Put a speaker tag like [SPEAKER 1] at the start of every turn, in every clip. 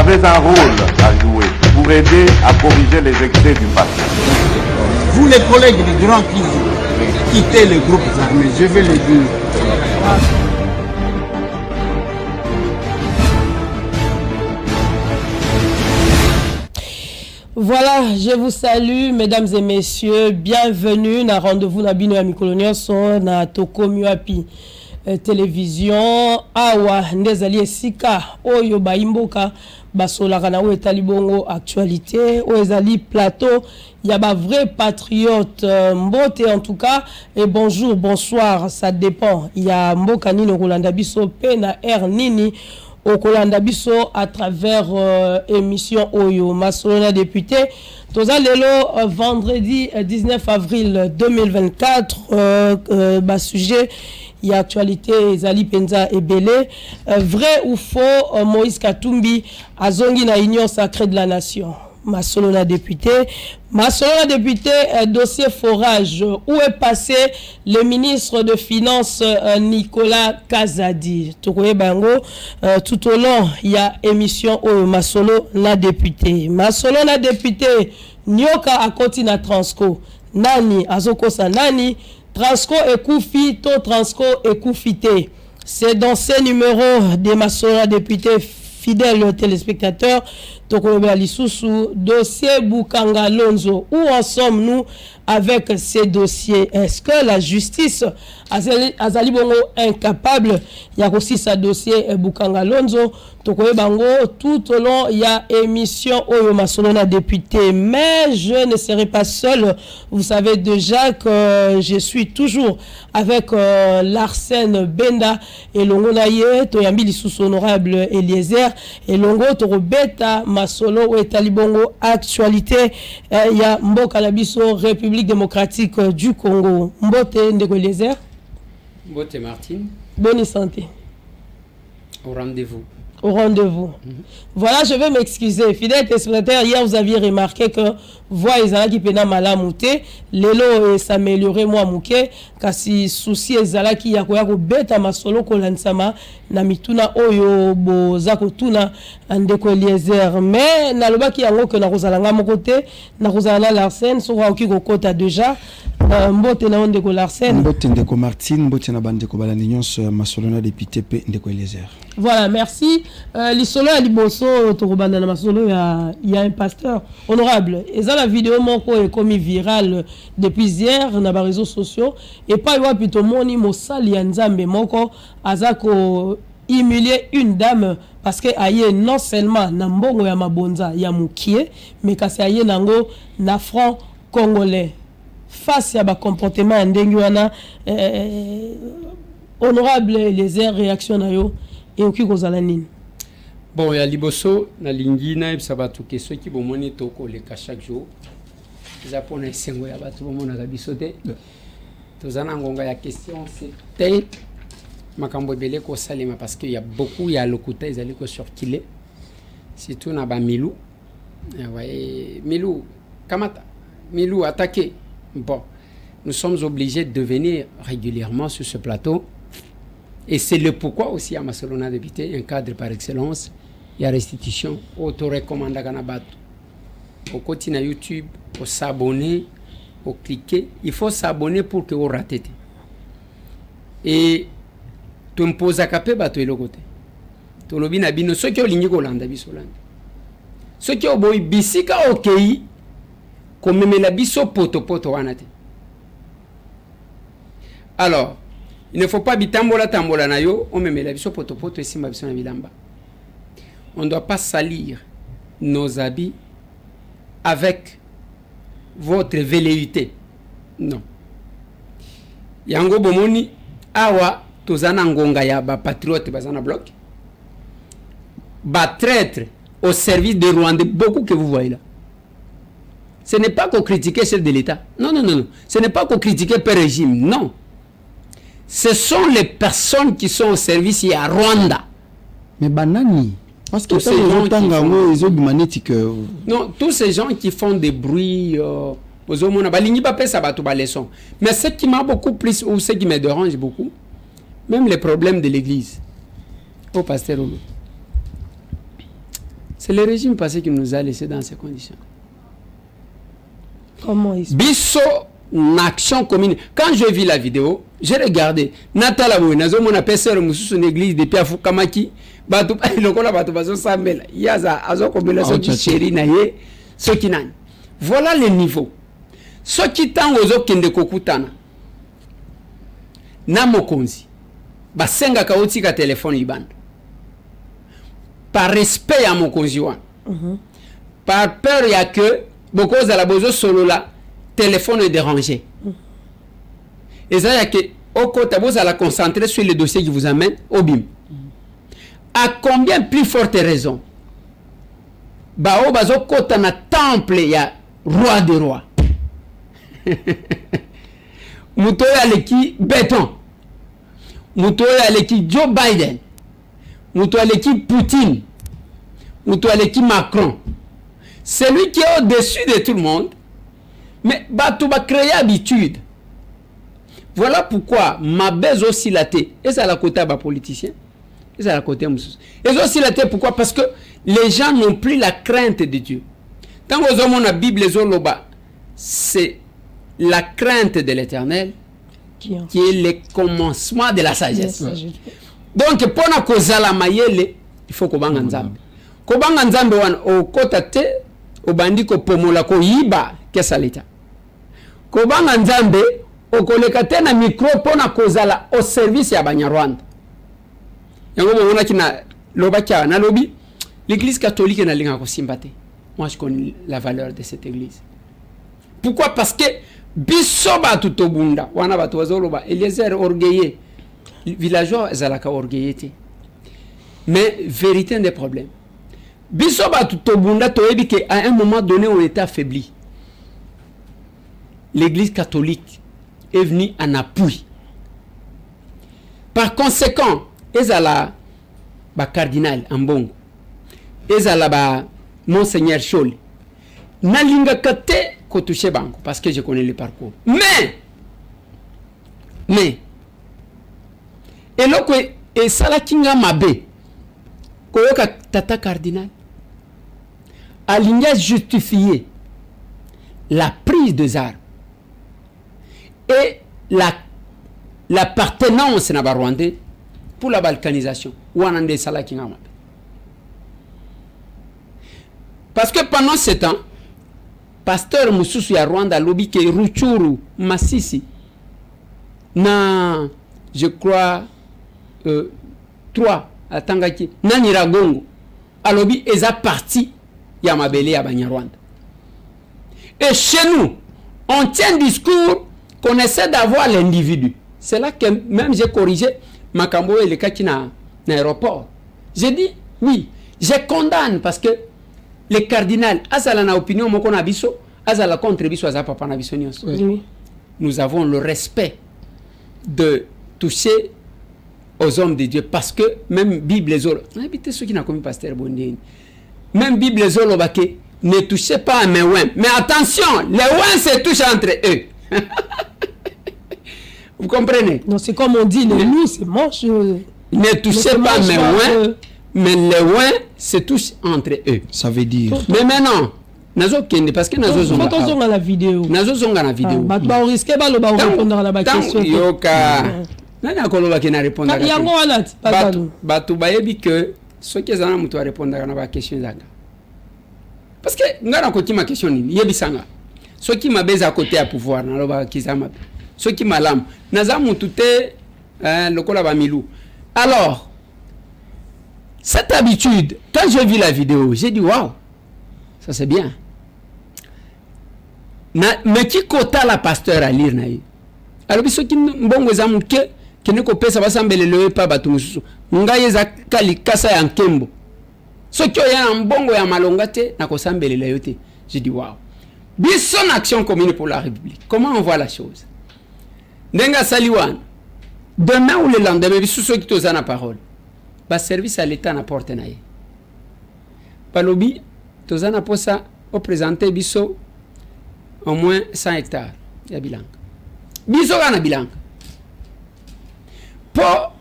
[SPEAKER 1] avez un rôle à jouer pour aider à corriger les excès du passé.
[SPEAKER 2] Vous les collègues du Grand qui quittez les groupes armés, je vais le dire.
[SPEAKER 3] Voilà, je vous salue, mesdames et messieurs. Bienvenue na rendez-vous na bino ya mikolonio so na toko miwapi télévision awa ndezali esika oyo baimboka basolaka na oyo etali bongo actualité oyo ezali plateau ya ba vrai patriote mbote en tout cas et bonjour bonsoir ça dépend ya mboka nini kolanda biso pe na air nini au Kolanda Biso à travers émission Oyo Masolona député. Toza lelo vendredi 19 avril 2024 bas sujet il y a actualité Zali Penza et Belé vrai ou faux Moïse Katumbi azongi na union sacrée de la nation. Masolona député, dossier forage, où est passé le ministre de Finances Nicolas Kazadi. Tout au long, il y a émission au Masolona député. Masolona député, Nyoka a continué à Transco. Nani, Azokosa Nani, Transco et Koufi, to Transco et Koufité. C'est dans ces numéros de Masolona député, fidèles téléspectateurs, Tokolobe Lisusu, dossier Bukanga Lonzo. Où en sommes-nous avec ces dossiers? Est-ce que la justice Azali Bongo incapable? Il y a aussi ce dossier Bukanga Lonzo. Tokolobe Bango, tout au long, il y a émission Oyo Masolona député. Mais je ne serai pas seul. Vous savez déjà que je suis toujours avec Larsen Benda et Longo Naye, Toyambi Lisusu honorable Eliezer et Longo Torobeta Masolo ou Talibongo actualité il y a Mboka Labiso République démocratique du Congo. Mbote Ndeko Eliezer.
[SPEAKER 4] Mbote Martine.
[SPEAKER 3] Bonne santé.
[SPEAKER 4] Au rendez-vous.
[SPEAKER 3] Au rendez-vous. Voilà, je vais m'excuser. Fidèle téléspectateur, hier vous aviez remarqué que voix ezala qui pena malamouté, lelo s'améliorer moi mouké, kasi souci ezala qui ya koya ko beta masolo ko lansama na mituna oyo bozako tuna Ndeko Eliezer. Mais na loba ki yango que na kozalanga mo côté, na kozala Larsen so wa ki ko kota déjà. Mbote na Ndeko Larsen. Mbote
[SPEAKER 5] Ndeko Martine, mbote na Bandeko balandi nyonso Masolona député pe Ndeko Eliezer.
[SPEAKER 3] Voilà, merci. L'isolo à Liboso, Torobanda na Masolo, il y a un pasteur honorable. Et ça, la vidéo moko est commis virale depuis hier dans les réseaux sociaux. Et pas y a plutôt moni mosali yanzambe moko azako humilier une dame parce que aye non seulement na mbongo ya mabonza ya mukie, mais kasi aye nango na franc congolais. Face à ba comportement ndengi wana honorable les réactions na yo et oki kozala nini.
[SPEAKER 4] Bon, ya liboso na lingina ebisa batu ke ceux qui bomoni toko le ka chaque jour. Japon esengo ya batu bomona ka bisote. Tozana ngonga ya question c'était makambo belé ko salima parce que il y a beaucoup ya lokuta ezali ko circuler. Surtout na ba Milou. Ouais, Milou kamata. Milou attaqué. Bon, nous sommes obligés de venir régulièrement sur ce plateau. Et c'est le pourquoi aussi à Masolona député, un cadre par excellence, il y a restitution, auto-recommande à Ganabato. Au quotidien YouTube, au s'abonner, au cliquer. Il faut s'abonner pour que vous ratez. Et tu me poses à capé, bah tu es le côté. Tu le bin abino, ceux qui ont ligné Golanda, bisolanda. Ceux qui ont boy bisika ok, comme même la biso poto wanate. Alors, il ne faut pas bitambola tambola na yo, on me met la biso poto et simba biso na bilamba. On ne doit pas salir nos habits avec votre velléité. Non. Yango bomoni awa tozana ngonga ya ba patriote bazana bloc. Ba traître au service des Rwandais, beaucoup que vous voyez là. Ce n'est pas qu'on critiquer chef de l'État. Non, non, non, non. Ce n'est pas qu'on critiquer le régime. Non. Ce sont les personnes qui sont au service à Rwanda.
[SPEAKER 5] Mais banani. Parce que
[SPEAKER 4] non, tous ces gens qui font des bruits, mais ce qui m'a beaucoup plus, ou ce qui me dérange beaucoup, même les problèmes de l'église. Au pasteur, C'est le régime passé qui nous a laissés dans ces conditions.
[SPEAKER 3] Comment il se
[SPEAKER 4] Bisso, une action commune. Quand j'ai vu la vidéo, j'ai regardé. Natala Bouinazo, mon apesseur, Moussou, une église depuis Afukamaki. Batou, le kola batou bazo samela. Yaza, azo komela so qui chéri naye, so qui nan. Voilà le niveau. So qui tang ozo kende kokutana. Na mokonzi. Basenga kauti ka téléphone ibanda. Par respect à mokonzi wan. Par peur ya que beaucoup à la bozo solo là, téléphone est dérangé. Et ça y a que au côté vous allez concentrer sur le dossier qui vous amène au BIM. À combien plus forte raison bao bazo kota na temple ya roi des rois. Muto ya leki béton. Muto ya leki Joe Biden. Muto ya leki Poutine. Muto ya leki Macron. Celui qui est au-dessus de tout le monde, mais bato va créer habitude. Voilà pourquoi ma baise aussi la tête. Et ça la côté bas politicien. Et ça la côté moussous. Et aussi la tête pourquoi? Parce que les gens n'ont plus la crainte de Dieu. Tant que vous avez la Bible les oloba, c'est la crainte de l'Éternel qui est le commencement de la sagesse. Donc pour na kozala mayele, il faut ko banga nzambe. Ko banga nzambe wan o kota te o bandiko pomola ko yiba kesa leta. Ko banga nzambe o koleka te na micro pona kozala au service ya Banyarwanda. Yango mona kina loba kya na lobi l'église catholique na linga ko simbate. Moi je connais la valeur de cette église. Pourquoi? Parce que biso ba tutobunda wana batu bazoloba Eliezer orgueillé. Villageois ezalaka orgueillé. Mais vérité des problèmes. Biso ba tutobunda toyebi que à un moment donné on était affaibli. L'église catholique est venue en appui. Par conséquent, ezala ba cardinal Ambongo. Ezala ba monseigneur Chol. Nalinga kate ko toucher banko parce que je connais le parcours. Mais eloko e sala kinga mabe koyoka tata cardinal alinga justifier la prise des armes et l'appartenance na Rwandais pour la balkanisation ou anande sala kinga mabe. Parce que pendant ce temps pasteur Mususu ya Rwanda lobi ke Ruchuru Masisi na je crois 3 à Tangaki na Niragongo alobi eza parti ya mabele ya Banyarwanda. Et chez nous on tient un discours qu'on essaie d'avoir l'individu. C'est là que même j'ai corrigé Makambo et le Kakina na aéroport. J'ai dit oui, je condamne parce que les cardinals azala na opinion moko na biso azala contre biso azala papa na biso nyonso. Nous avons le respect de toucher aux hommes de Dieu parce que même Bible les autres habitez ceux qui n'a commis pasteur Bondine même Bible les autres ne touchez pas à mes ouins, mais attention les ouins se touchent entre eux. Vous comprenez?
[SPEAKER 3] Non, c'est comme on dit, les loups c'est moche.
[SPEAKER 4] Ne touchez pas mes ouins, mais les ouins se touchent entre eux.
[SPEAKER 5] Ça veut dire.
[SPEAKER 4] Mais maintenant nazo kende parce que nazo zonga.
[SPEAKER 3] Quand on zonga la vidéo.
[SPEAKER 4] Nazo zonga la vidéo.
[SPEAKER 3] Bah on risque pas le ba répondre à la question.
[SPEAKER 4] Yoka. Nani akoloba ki na répondre à la question.
[SPEAKER 3] Yango wana pas
[SPEAKER 4] batu bayebi que ce que zana mutu a répondre à la question zanga. Parce que ngana ko ma question ni yebi sanga. Ce qui m'a baisé à côté à pouvoir na loba kizama. Ce qui malam naza mutu te lokola ba milou. Alors cette habitude, quand j'ai vu la vidéo, j'ai dit waouh. Ça c'est bien. Mais qui kota la pasteur à lire na yi. Alors biso ki mbongo za muke kene ko pesa basambele lewe pa batu mususu. Ngai za kali kasa ya nkembo. So ki ya mbongo ya malonga te na ko sambele lewe te. J'ai dit waouh. Biso en action commune pour la République. Comment on voit la chose? Ndenga saliwan. Demain ou le lendemain biso so ki toza na parole. Ba service à l'état na porte na yi. Palobi tozana posa au présenter biso au moins 100 hectares ya bilang. Biso gana bilang. Pour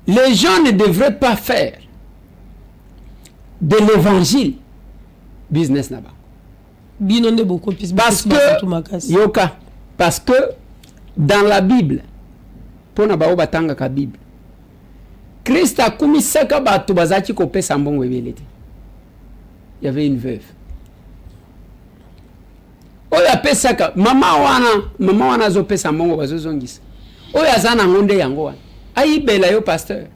[SPEAKER 4] les gens ne devraient pas faire de l'évangile business là-bas.
[SPEAKER 3] Binonde beaucoup plus.
[SPEAKER 4] Parce que yoka, parce que dans la Bible, pour na bao batanga ka Bible, Christ a commis saka batu bazaki ko pesa mbongo ebelete. Il y avait une veuve. Oya pesaka mama wana zo pesa mbongo bazozongisa. Oya zana ngonde yango wana. Aïbela yo pasteur.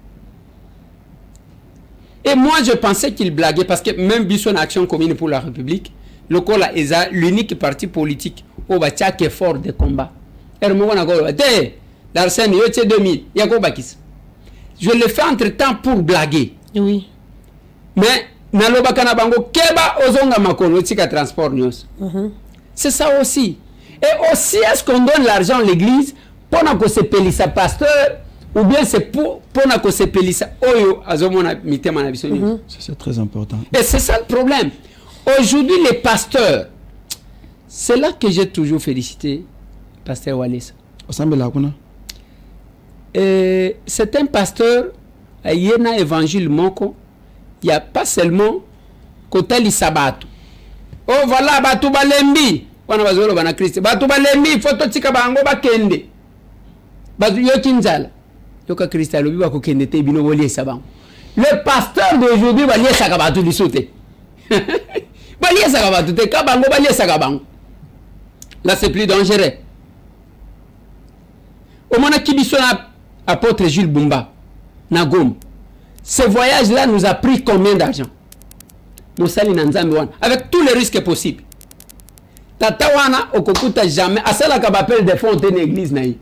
[SPEAKER 4] Et moi je pensais qu'il blaguait parce que même Bisson Action Commune pour la République, le Kola est l'unique parti politique où va chaque effort de combat. L'arsène yote 2000, yako bakis. Je le fais entre-temps pour blaguer.
[SPEAKER 3] Oui.
[SPEAKER 4] Mais naloba kana bango keba ozonga makono tika transport news. C'est ça aussi. Et aussi est-ce qu'on donne l'argent à l'église pour que se pelisa pasteur ou bien c'est pour que se pelisa oyo azomona mitema na biso news.
[SPEAKER 5] C'est très important.
[SPEAKER 4] Et c'est ça le problème. Aujourd'hui les pasteurs, c'est là que j'ai toujours félicité pasteur Wallace. C'est un pasteur il y a un évangile moko, il n'y a pas seulement côté li sabato. Oh voilà batu balembi wana bazolo bana Christ batu balembi photo tika bango bakende batu yokinzala yoka Christ alobi ba ko kende te bino boli sabango. Le pasteur d'aujourd'hui va lier saka batu lisote ba lier saka batu te ka bango ba lier saka bango. Là c'est plus dangereux. Au moment qui bisona apôtre Jules Bumba Nagom, ce voyage-là nous a pris combien d'argent? Avec tous les risques possibles. Tatawana okokuta jamais. Asala kabapel de fonds d'une église naï.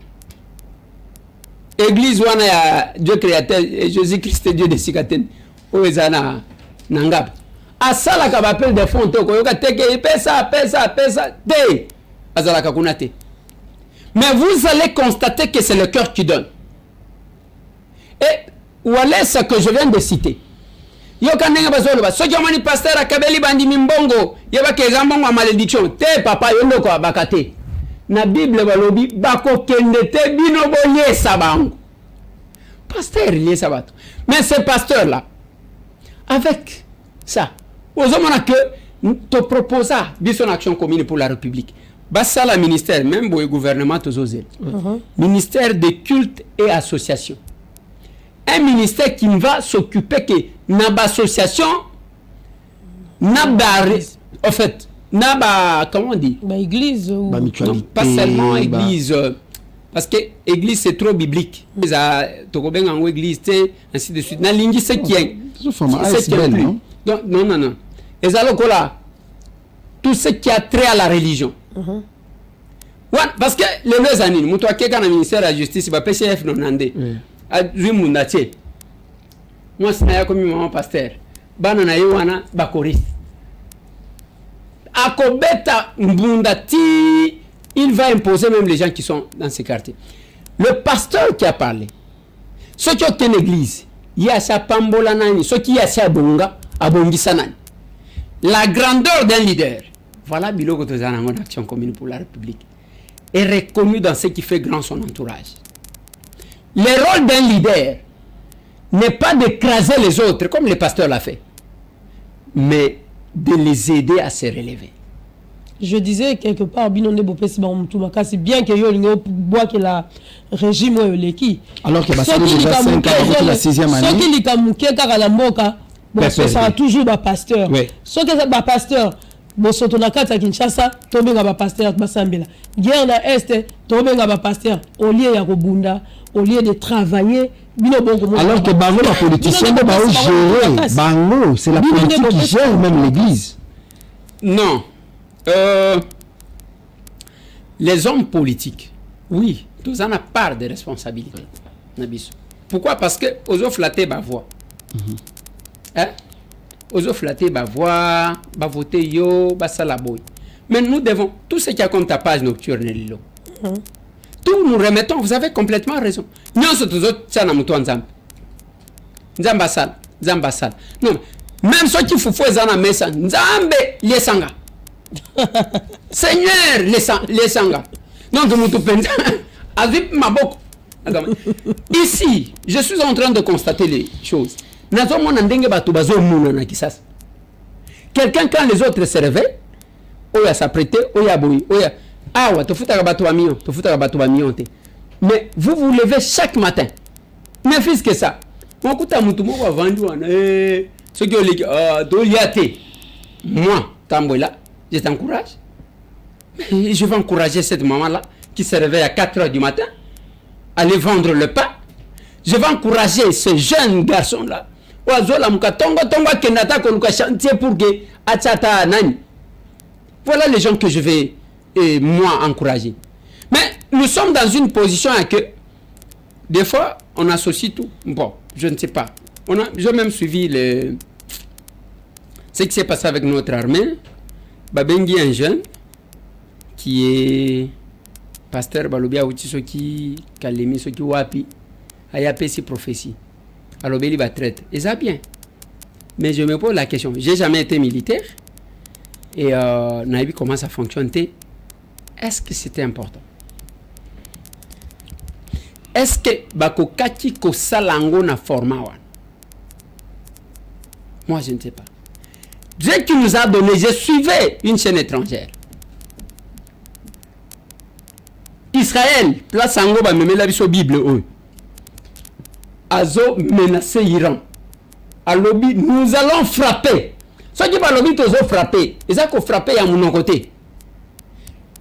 [SPEAKER 4] Église wana ya Dieu créateur Jésus-Christ Dieu de Sikaten. Oezana nangap. Asala kabapel de fonds toko yoka teke pesa de. Azala kakunate. Mais vous allez constater que c'est le cœur qui donne. Et voilà ce que je viens de citer. Yoka nenga bazolo ba soki amani pasteur akabeli bandi mimbongo yeba keza mbongo a malédiction te papa yondo ko bakate na Bible balobi bako kende te bino boye sabango pasteur lié sabato. Mais ce pasteur là avec ça ozomona que te proposa Bisson Action Commune pour la République bassa la ministère même boye gouvernement tozozel ministère de culte et association. Un ministère qui va s'occuper que naba association naba en fait naba comment on dit
[SPEAKER 3] bah église ou
[SPEAKER 4] non, pas seulement église parce que église c'est trop biblique ça tokobenga ngo église ainsi de suite na lingi c'est qui est non et alors là tout ce qui a trait à la religion parce que les années muto akeka na ministère de la justice ba PCF non nande moi c'est là comme maman pasteur bana na yewana bakoris akobeta mbunda ti il va imposer même les gens qui sont dans ces quartiers. Le pasteur qui a parlé ceux qui ont une église il y a sa pambola nani ceux qui y a sa bonga abongisa nani la grandeur d'un leader voilà biloko tozana en Action Commune pour la République est reconnu dans ce qui fait grand son entourage. Le rôle d'un leader n'est pas d'écraser les autres comme le pasteur l'a fait, mais de les aider à se relever.
[SPEAKER 3] Je disais quelque part, c'est bien que yo bois que la régime ou leki.
[SPEAKER 5] Alors que c'est déjà 5 ans avant la 6e année.
[SPEAKER 3] Ce qui li kamuke kaka la mboka, bon ça sera toujours ba pasteur. Ce que c'est ba pasteur, bon soto na kata Kinshasa, tobenga ba pasteur basambela. Guerre na est, tobenga ba pasteur au lieu ya kobunda, au lieu de travailler.
[SPEAKER 5] Alors que Bango, la politicien, Bango, c'est la politique qui gère même l'église.
[SPEAKER 4] Non. Les hommes politiques, oui, tous en ont part de responsabilité. Pourquoi? Parce que aux offres flattés, bah voix. Aux offres flattés, bah voix, bah voter yo, bah salaboy. Mais nous devons, tout ce qui a comme ta page nocturne, tout nous remettons, vous avez complètement raison. Nous sommes tous autres, ça n'a pas de Zambasal. Non, même ceux qui font ça, messa, Nzambe, les sanga. Seigneur, les sanga. Donc, nous tout Azip Maboko. Ici, je suis en train de constater les choses. Nous sommes en train de quelqu'un quand les autres se réveillent, oya s'apprêter, oya boy, oya awa to futa bato ba million, mais vous vous levez chaque matin. Mais fils que ça. Mon kuta mutu moko vendu wana ce qui est do liate. Moi, Tambola, je t'encourage. Je vais encourager cette maman-là qui se réveille à 4 h du matin, aller vendre le pain. Je vais encourager ce jeune garçon-là. Voilà les gens que je vais, moi, encourager. Mais nous sommes dans une position à que, des fois, on associe tout. Bon, je ne sais pas. J'ai même suivi ce qui s'est passé avec notre armée. Babengi, un jeune, qui est pasteur Balobia Soki, Kalemi Soki Wapi, Ayapesi prophétie. Alors, Beli va traiter. Et ça bien. Mais je me pose la question. J'ai jamais été militaire. Et Naïbi comment ça fonctionne. Est-ce que c'était important? Est-ce que Bako Kati ko salango na format? Moi, je ne sais pas. Dieu qui nous a donné, je suivais une chaîne étrangère. Israël, place Sango ba memela biso Bible eux. Azo menacer Iran. Alobi, nous allons frapper. Ce qui va lobby tozo frapper. Et ça qu'on frapper à mon côté.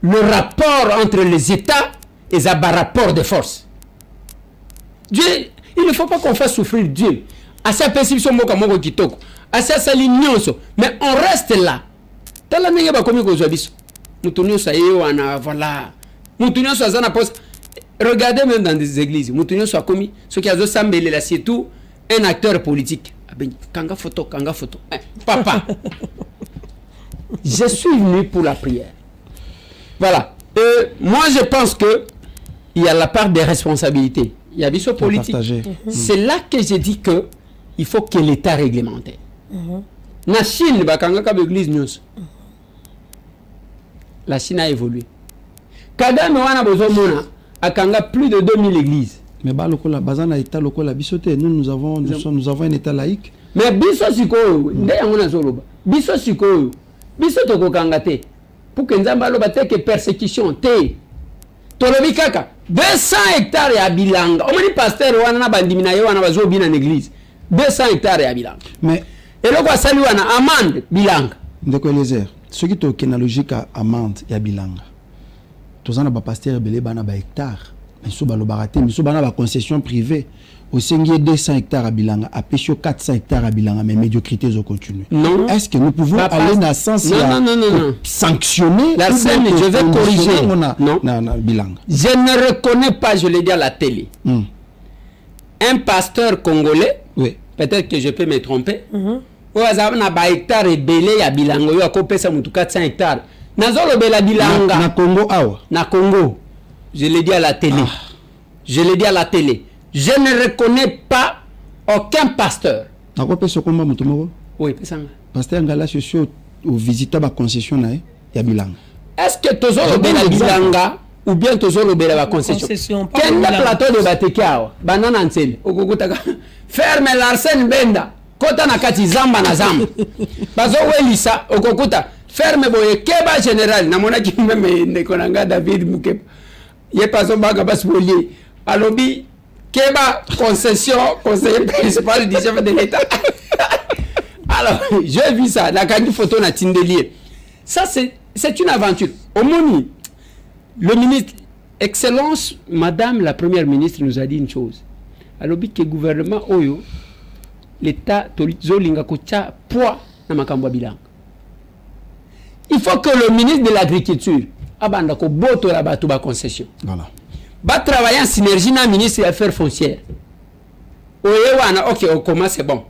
[SPEAKER 4] Le rapport entre les États et ça un rapport de force. Dieu, il ne faut pas qu'on fasse souffrir Dieu. À sa perception moka moko kitoko. À sa salinionso. Mais on reste là. Tala nenge ba komi ko zobiso. Mutunyo sa wana voilà. Mutunyo sa zana pose. Regardez même dans des églises. Mutunyo sa komi ce qui a zo sambele là c'est tout un acteur politique. Kanga photo. Papa. Je suis venu pour la prière. Voilà. Moi je pense que il y a la part des responsabilités. Il y a des politique. C'est là que j'ai dit que il faut que l'État réglemente. La Chine, la Chine a évolué. Kagame wana bozomona akanga plus de 2000 églises.
[SPEAKER 5] Mais nous avons un État laïque.
[SPEAKER 4] Mais biso sikoyo ndeya ngona zoloba. Biso sikoyo. Biso tokokanga te. Pour que nzamba loba te que persécution te. Tolobi kaka 200 hectares ya bilanga. Omoni pasteur wana na bandimi na ye wana bazobi na église. 200 hectares ya bilanga. Mais eloko asali wana amande bilanga.
[SPEAKER 5] Ndeko Eliezer, ce qui est une logique à amande ya bilanga. Tozana ba pasteur belé bana ba hectares. Mais sous balobaraté, mais sous bana ba concession privée. Au Sengier 200 hectares à Bilanga, à Pécho 400 hectares à Bilanga, mais médiocrité au continu.
[SPEAKER 4] Non.
[SPEAKER 5] Est-ce que nous pouvons aller dans le sens
[SPEAKER 4] non.
[SPEAKER 5] Sanctionner
[SPEAKER 4] la scène, je vais corriger.
[SPEAKER 5] Non, Bilanga.
[SPEAKER 4] Je ne reconnais pas, je l'ai dit à la télé. Un pasteur congolais,
[SPEAKER 5] oui.
[SPEAKER 4] Peut-être que je peux me tromper. Au hasard, on a un hectare et belé à Bilanga, il y a 400 hectares. Nazolo bela Bilanga.
[SPEAKER 5] Na Congo, awa.
[SPEAKER 4] Na Congo. Je l'ai dit à la télé. Je l'ai dit à la télé. Je ne reconnais pas aucun pasteur.
[SPEAKER 5] Oui, pasteur Ngala Socio au visiteur la concession na ya Bilanga.
[SPEAKER 4] Est-ce que tozolo bela Bilanga ou bien tozolo bela la concession? Quel plateau de Batekiao, banana nsel, okokutaka. Ferme l'Arsène Benda, kota na kati zamba na zamba. Bazo welisa okokuta ferme boye keba général na mona ki meme nekonanga David Mukepa. Ye paso baga basbolier. Alobi Keba concession, conseiller principal du chef de l'État. Alors, j'ai vu ça, la carte photo na Tindelier. Ça, c'est une aventure. Au Moni, le ministre, Excellence, Madame la Première ministre nous a dit une chose. Alors, que le gouvernement, l'État, Zolinga Kocha, poids, na makambo bilan. Il faut que le ministre de l'Agriculture, abanda ko boto la batuba concession.
[SPEAKER 5] Voilà.
[SPEAKER 4] Va travailler en synergie dans le ministre des Affaires foncières. Ok, on commence, c'est bon.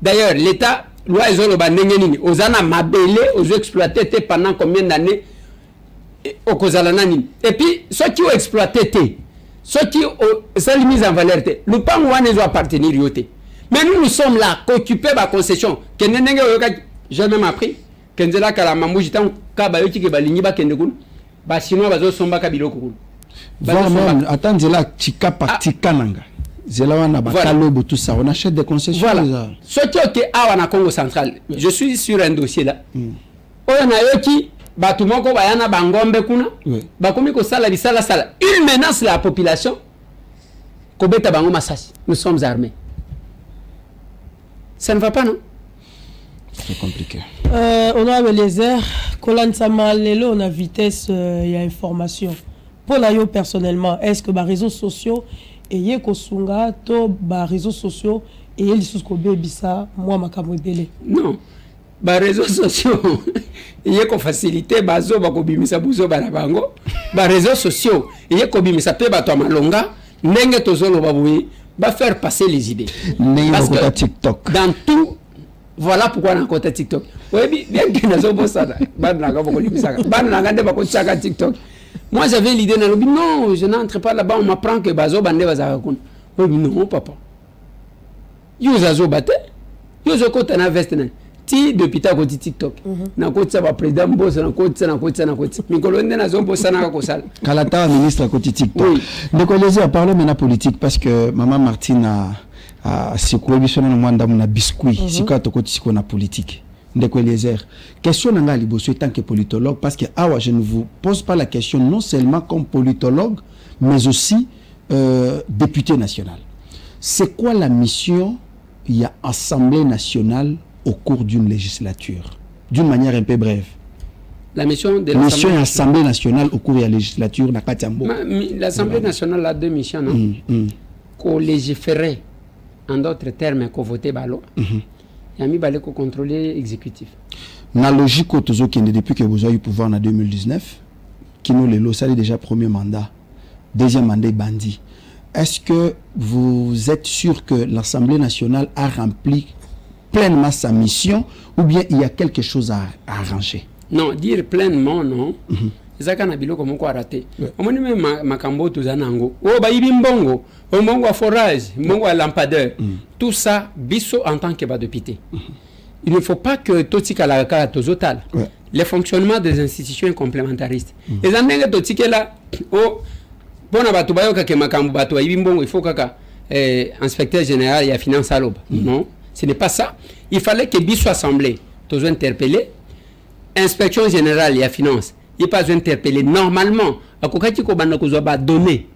[SPEAKER 4] D'ailleurs, l'État, loi Ezolo Bandengenini, aux ana mabélé, aux exploité pendant combien d'années au Kozalanani. Et puis, ceux qui ont exploité, ceux qui ont mis en valeur, le pan ou les appartenir yote. Mais nous sommes là, occupés par concession. J'ai même appris que nous avons la mamoujitan, kabayoti, kebalingi, bakendekun, bas chinois, bazo somba kabilokun.
[SPEAKER 5] Voir même, attendez là, tika par tika nanga. Zelawana, Kalobo, tout ça. On achète des concessions.
[SPEAKER 4] Voilà. Ce qui est à Congo central, je suis sur un dossier là. On a yoki, batumoko bayana bangombe kuna, bakomi ko sala bisala sala. Il menace la population. Kobeta bango masasi. Nous sommes armés. Ça ne va pas, non?
[SPEAKER 5] C'est compliqué.
[SPEAKER 3] On a les airs, Kolan Samalelo, on a vitesse, il y a information. Pour yo personnellement, est-ce que les réseaux sociaux et Kosunga, to les réseaux sociaux et les sous bebisa, moi makamwe belé?
[SPEAKER 4] Non. Les réseaux sociaux, il y a facilité, bazo bakobimisa buzo banabango. Les réseaux sociaux, il y a kobimisa pe bato malonga, ndenge tozolo babouyi, va faire passer les idées. Parce que
[SPEAKER 5] TikTok.
[SPEAKER 4] Dans tout, voilà pourquoi on a côté TikTok. Oui, bien que nous avons ça. TikTok. Moi, j'avais l'idée dans le but, non, je n'entre pas là-bas, on m'apprend que Bazo Bande va s'arraconter. Oui, non, papa. Yo Zazo Bate, yo Zoko Tana Vestena. Ti depuis ta côté TikTok. Na côté ça va président boss, na côté ça. Mikolonde na zombo sana ka kosala.
[SPEAKER 5] Kalata ministre à côté TikTok.
[SPEAKER 4] Oui.
[SPEAKER 5] Donc on les a parlé maintenant politique parce que maman Martine a secoué biso na mwanda na biscuit, sika to côté siko na politique. Ndeko Eliezer. Question nanga liboso tant que politologue parce que je ne vous pose pas la question non seulement comme politologue mais aussi député national. C'est quoi la mission il y a Assemblée nationale au cours d'une législature, d'une manière un peu brève?
[SPEAKER 4] La mission de
[SPEAKER 5] l'Assemblée nationale au cours de la législature n'a pas Tiambo.
[SPEAKER 4] L'Assemblée nationale a deux missions, non? Qu'on légiférer, en d'autres termes, qu'on voter ballot. Il y a mis balé qu'on contrôler l'exécutif. La
[SPEAKER 5] logique depuis que vous avez eu pouvoir en 2019, qui nous le ça déjà premier mandat, deuxième mandat bandit. Est-ce que vous êtes sûr que l'Assemblée nationale a rempli pleinement sa mission ou bien il y a quelque chose à arranger?
[SPEAKER 4] Non, dire pleinement non. Zaka na biloko moko raté. Omoni même makambo tozanango. O ba yibi mbongo, mbongo à forage, mbongo à lampadaire. Tout ça biso en tant que député. Il ne faut pas que totika la ka tozotal. Le fonctionnement des institutions complémentaristes. Les amnenge totika là o bona batu bayoka ke makambo batu yibi mbongo il faut kaka inspecteur général et finance aloba. Non, ce n'est pas ça. Il fallait que biso assemblée tozo interpeller inspection générale et finance. Il pas interpeller normalement à kokati ko banda ko ba donner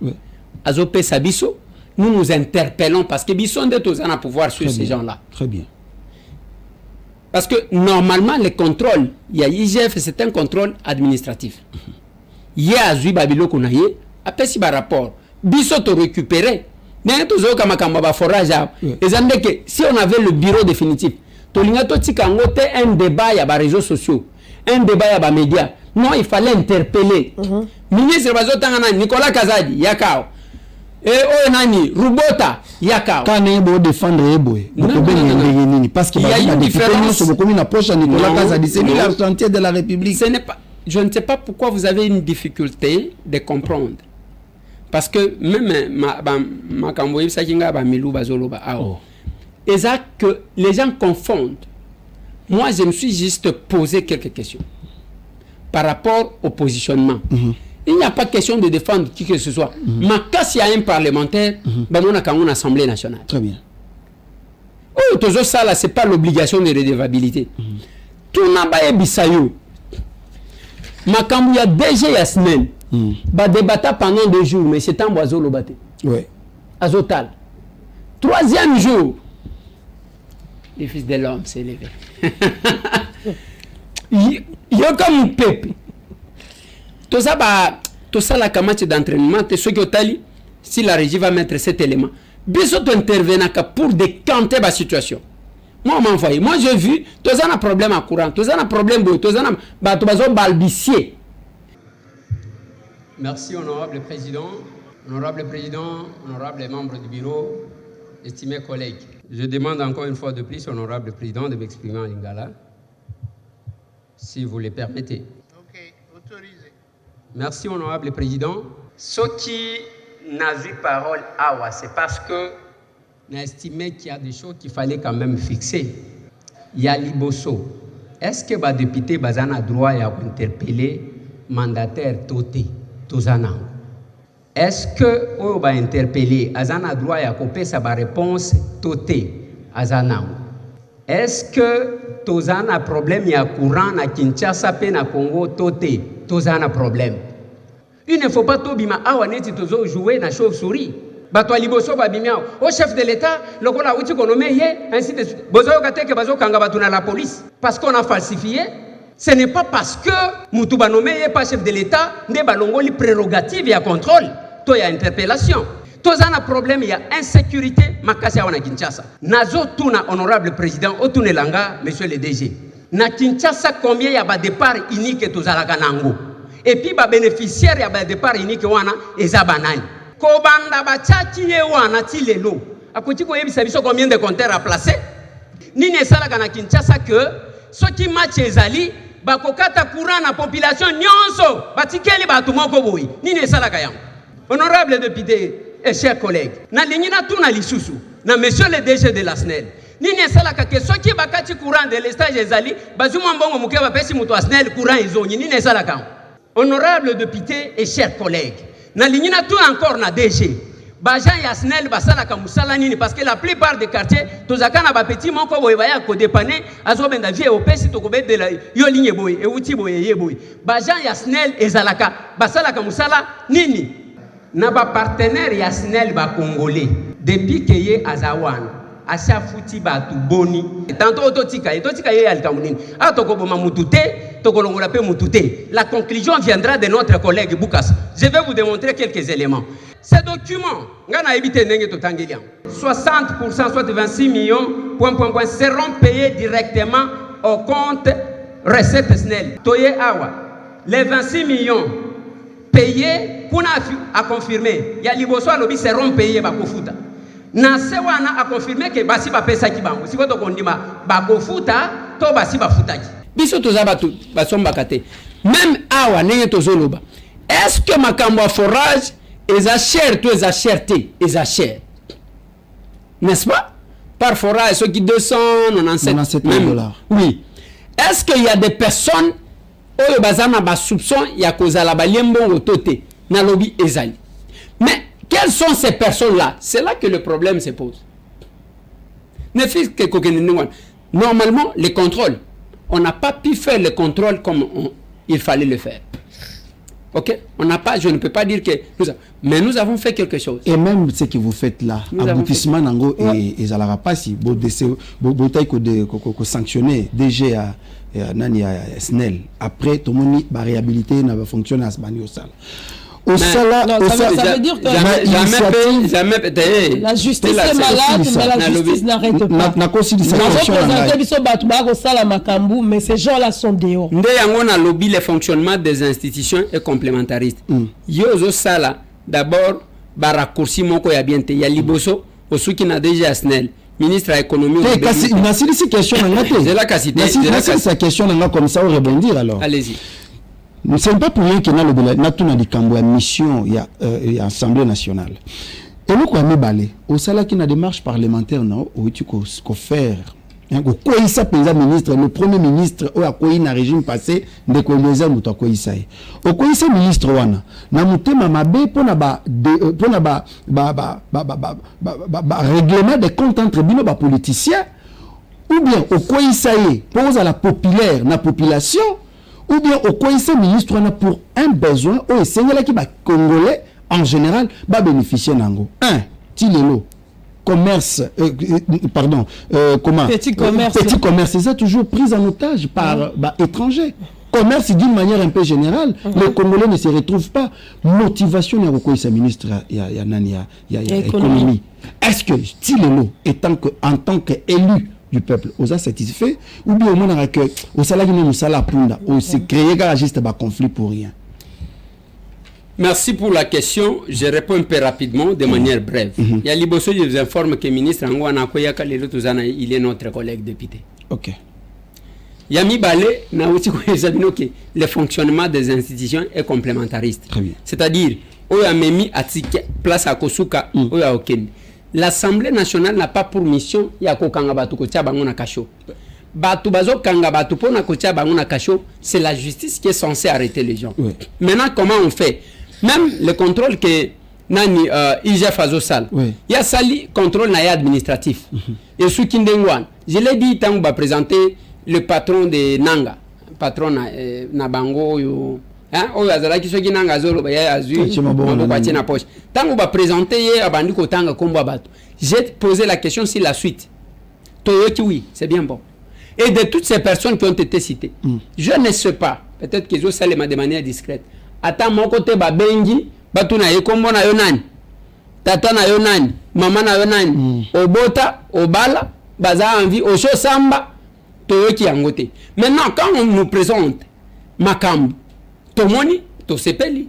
[SPEAKER 4] azope sabiso nous nous interpellons parce que bison de tous en pouvoir sur ces gens-là.
[SPEAKER 5] Très bien.
[SPEAKER 4] Parce que normalement les contrôles, il y a IGF, c'est un contrôle administratif. Il y a azui babilo konaye après si ba rapport biso to récupérer n'est toujours kama kama ba forage et ande que si on avait le bureau définitif to linga to tika ngote un débat ya ba réseaux sociaux, un débat ya ba médias. Non, il fallait interpeller. Ministre Bazotangana, Nicolas Kazadi, Yakao. Et Nani, Rubota, Yakao.
[SPEAKER 5] Quand on veut défendre Eboé, parce qu'il y a une différence. Nicolas Kazadi, c'est lui le chantier de la République.
[SPEAKER 4] Ce n'est pas, je ne sais pas pourquoi vous avez une difficulté de comprendre. Parce que même ma Kamboïb Sakinga, Milou Bazoloba, et ça que les gens confondent. Moi, je me suis juste posé quelques questions. Par rapport au positionnement. Il n'y a pas question de défendre qui que ce soit. Mais quand il y a un parlementaire, on a une assemblée nationale.
[SPEAKER 5] Très bien.
[SPEAKER 4] Oh, tout ça là, c'est pas l'obligation de redevabilité. Tout n'a pas bisayou. Makambu y a déjà la semaine. Ba débattre pendant 2 jours, mais c'est un oiseau le batté.
[SPEAKER 5] Oui.
[SPEAKER 4] Azotal. 3e jour, les fils de l'homme s'est levé. Yo comme peuple tout ça la camarade d'entraînement ce que tali si la régie va mettre cet élément biso to intervenir pour décanter la situation. Moi j'ai vu tout ça un problème à courant, tout ça un problème tout ça ba to bazo balbicier. Merci honorable président, honorable membres du bureau, estimés collègues. Je demande encore une fois de plus honorable président de m'exprimer en lingala. Si vous le permettez.
[SPEAKER 2] Ok, autorisé.
[SPEAKER 4] Merci, honorable président. Ce qui n'a eu parole, c'est parce que j'ai estimé qu'il y a des choses qu'il fallait quand même fixer. Il y a Liboso. Est-ce que le député a droit à interpeller mandataire Toté, Tozanang? est-ce que on va interpeller azana droit ya kopesa ba réponse toté azana? Est-ce que tozana problème ya courant na Kinshasa pe na Congo toté tozana problème? Il ne faut pas tobima awa neti tozo jouer na chauve-souris. Bato liboso babimia au chef de l'État lokola uti konome ye ainsi de suite. Bozo kateke bazo kanga batu na la police parce qu'on a falsifié. Ce n'est pas parce que mutu banome ye pas chef de l'État ne balongoli prérogative ya contrôle to ya interpellation. Tozana problème ya insécurité makasi ya wana Kinshasa. Nazo tuna honorable président otunelanga monsieur le DG. Na Kinshasa combien ya ba départ unique tozalaka nango? Et puis ba bénéficiaire ya ba départ unique wana eza banani? Kobanda bachachi ye wana ti lelo. Akoti ko yebisa biso combien de compteurs à placer? Nini esalaka na Kinshasa que soki match ezali bakokata courant na population nyonso batikeli batu moko boyi. Nini esalaka yango? Honorable député et chers collègues, na lingina tuna lisusu na monsieur le DG de la SNEL. Nini esalaka que soki bakati courant de l'estage ezali bazuma mbongo muke bapesi muto SNEL courant ezonyi. Nini esalaka? Honorable député et chers collègues, na lingina tuna encore na DG. Bajan ya SNEL basalaka musala nini parce que la plupart des quartiers tozakana ba petit moko boye baya ko dépanner azobenda vie opesi to kobedela yo ligne boye e uti boye ye boye. Bajan ya SNEL ezalaka basalaka musala nini? Na ba partenaire ya SNEL ba congolais depuis que ye azawana acha futi batu boni tantôt totika ye alikamunini atoko boma mutute tokolongola pe mutute. La conclusion viendra de notre collègue Boukas. Je vais vous démontrer quelques éléments. Ces documents, 60%, soit 26 millions, seront payés directement au compte recette SNEL. Toye Awa, les 26 millions payés, qu'on a confirmé, il y a Liboso Alobi seront payés Bakofuta. Nasewana a confirmé que Basi Bapesa Kibango. Si vous avez Bakofuta, to Basi Bafutaki. Biso tozabatu, basombakate. Même Awa, neye tozoloba. Est-ce que makambo a forage eza cher, tout eza cherté, eza cher. N'est-ce pas? Par forage, ceux qui 297
[SPEAKER 5] $.
[SPEAKER 4] Oui. Est-ce qu'il y a des personnes oyo bazana ba soupçon ya kozala ba liembongo toté na lobby ezali? Mais quelles sont ces personnes-là? C'est là que le problème se pose. Ne fils que normalement les contrôles, on n'a pas pu faire le contrôle comme il fallait le faire. Ok, on n'a pas, je ne peux pas dire que mais nous avons fait quelque chose.
[SPEAKER 5] Et même ce que vous faites là, aboutissement nango et Zalara Passi, ko sanctionner DG à nani à SNEL. Après tout le monde va réhabiliter, n'a pas fonctionné à ce banio sale. Au sala,
[SPEAKER 3] ça veut dire que
[SPEAKER 4] jamais
[SPEAKER 3] la justice est malade, mais la justice n'arrête pas. Mais ces gens-là sont dehors.
[SPEAKER 4] On a lobby le fonctionnement des institutions et complémentaristes. Yozo sala d'abord raccourci moko ya bien te ya liboso au ceux qui n'a déjà SNEL. Ministre de l'économie.
[SPEAKER 5] C'est question la question comme ça on rebondir alors.
[SPEAKER 4] Allez-y.
[SPEAKER 5] Nous ne sommes pas pour rien qu'il y a une mission, il y a l'Assemblée nationale. Et nous, quand on balé, au salaire qui a des démarches parlementaires, non, où tu peux faire. Quoi il s'appelle ministre, le premier ministre, ou à quoi il a régime passé, de quoi il a ou à quoi il s'est. Au quoi il s'est ministre, wana, na mouté mamabe pour na règlement des comptes entre bino ba politiciens, ou bien au quoi il s'est pose à la populaire, na population. Ou bien au quoi il ministre pour un besoin au Sénégal qui va congolais en général va bénéficier nango. Tilelo commerce comment petit commerce c'est toujours pris en otage par étrangers. Commerce d'une manière un peu générale, les Congolais ne se retrouvent pas. Motivation à quoi il ministre il y a économie. Est-ce que Tilelo en tant qu'élu du peuple, on a satisfait ou bien au moins que au salaire nous sala punda, on s'est créé juste un conflit pour rien.
[SPEAKER 4] Merci pour la question. Je réponds un peu rapidement, de manière brève. Il y a Liboso, je vous informe que le ministre Angwana Koyaka Lelotuzana, il est notre collègue député.
[SPEAKER 5] Ok.
[SPEAKER 4] Il y a mis balé, na aussi que le fonctionnement des institutions est complémentariste.
[SPEAKER 5] Très bien.
[SPEAKER 4] C'est-à-dire, on a mis à place à Kosuka, on a aucun. L'Assemblée nationale n'a pas pour mission ya kokanga batu ko tia bango na kasho. Batu bazo kanga batu pona ko tia bango na kasho, c'est la justice qui est censée arrêter les gens. Oui. Maintenant comment on fait? Même le contrôle que nani IGF azosala ya sali contrôle na administratif et sous kindengwan je l'ai dit tant va présenter le patron de Nanga patron na bango yo hein o azalaki soki Nanga zolo ba ya azui mabo kwa na poche tant va présenter ye abandi ko tanga komba bato j'ai posé la question sur la suite Toyoki oui c'est bien bon et de toutes ces personnes qui ont été citées je ne sais pas peut-être qu'ils ont salé de manière discrète attends mon côté ba bengi batuna ye kombo na yo nani tata na yo nani mama na yo nani obota obala baza envie osho samba toyoki yangote maintenant quand on nous présente makambo tomoni to sepeli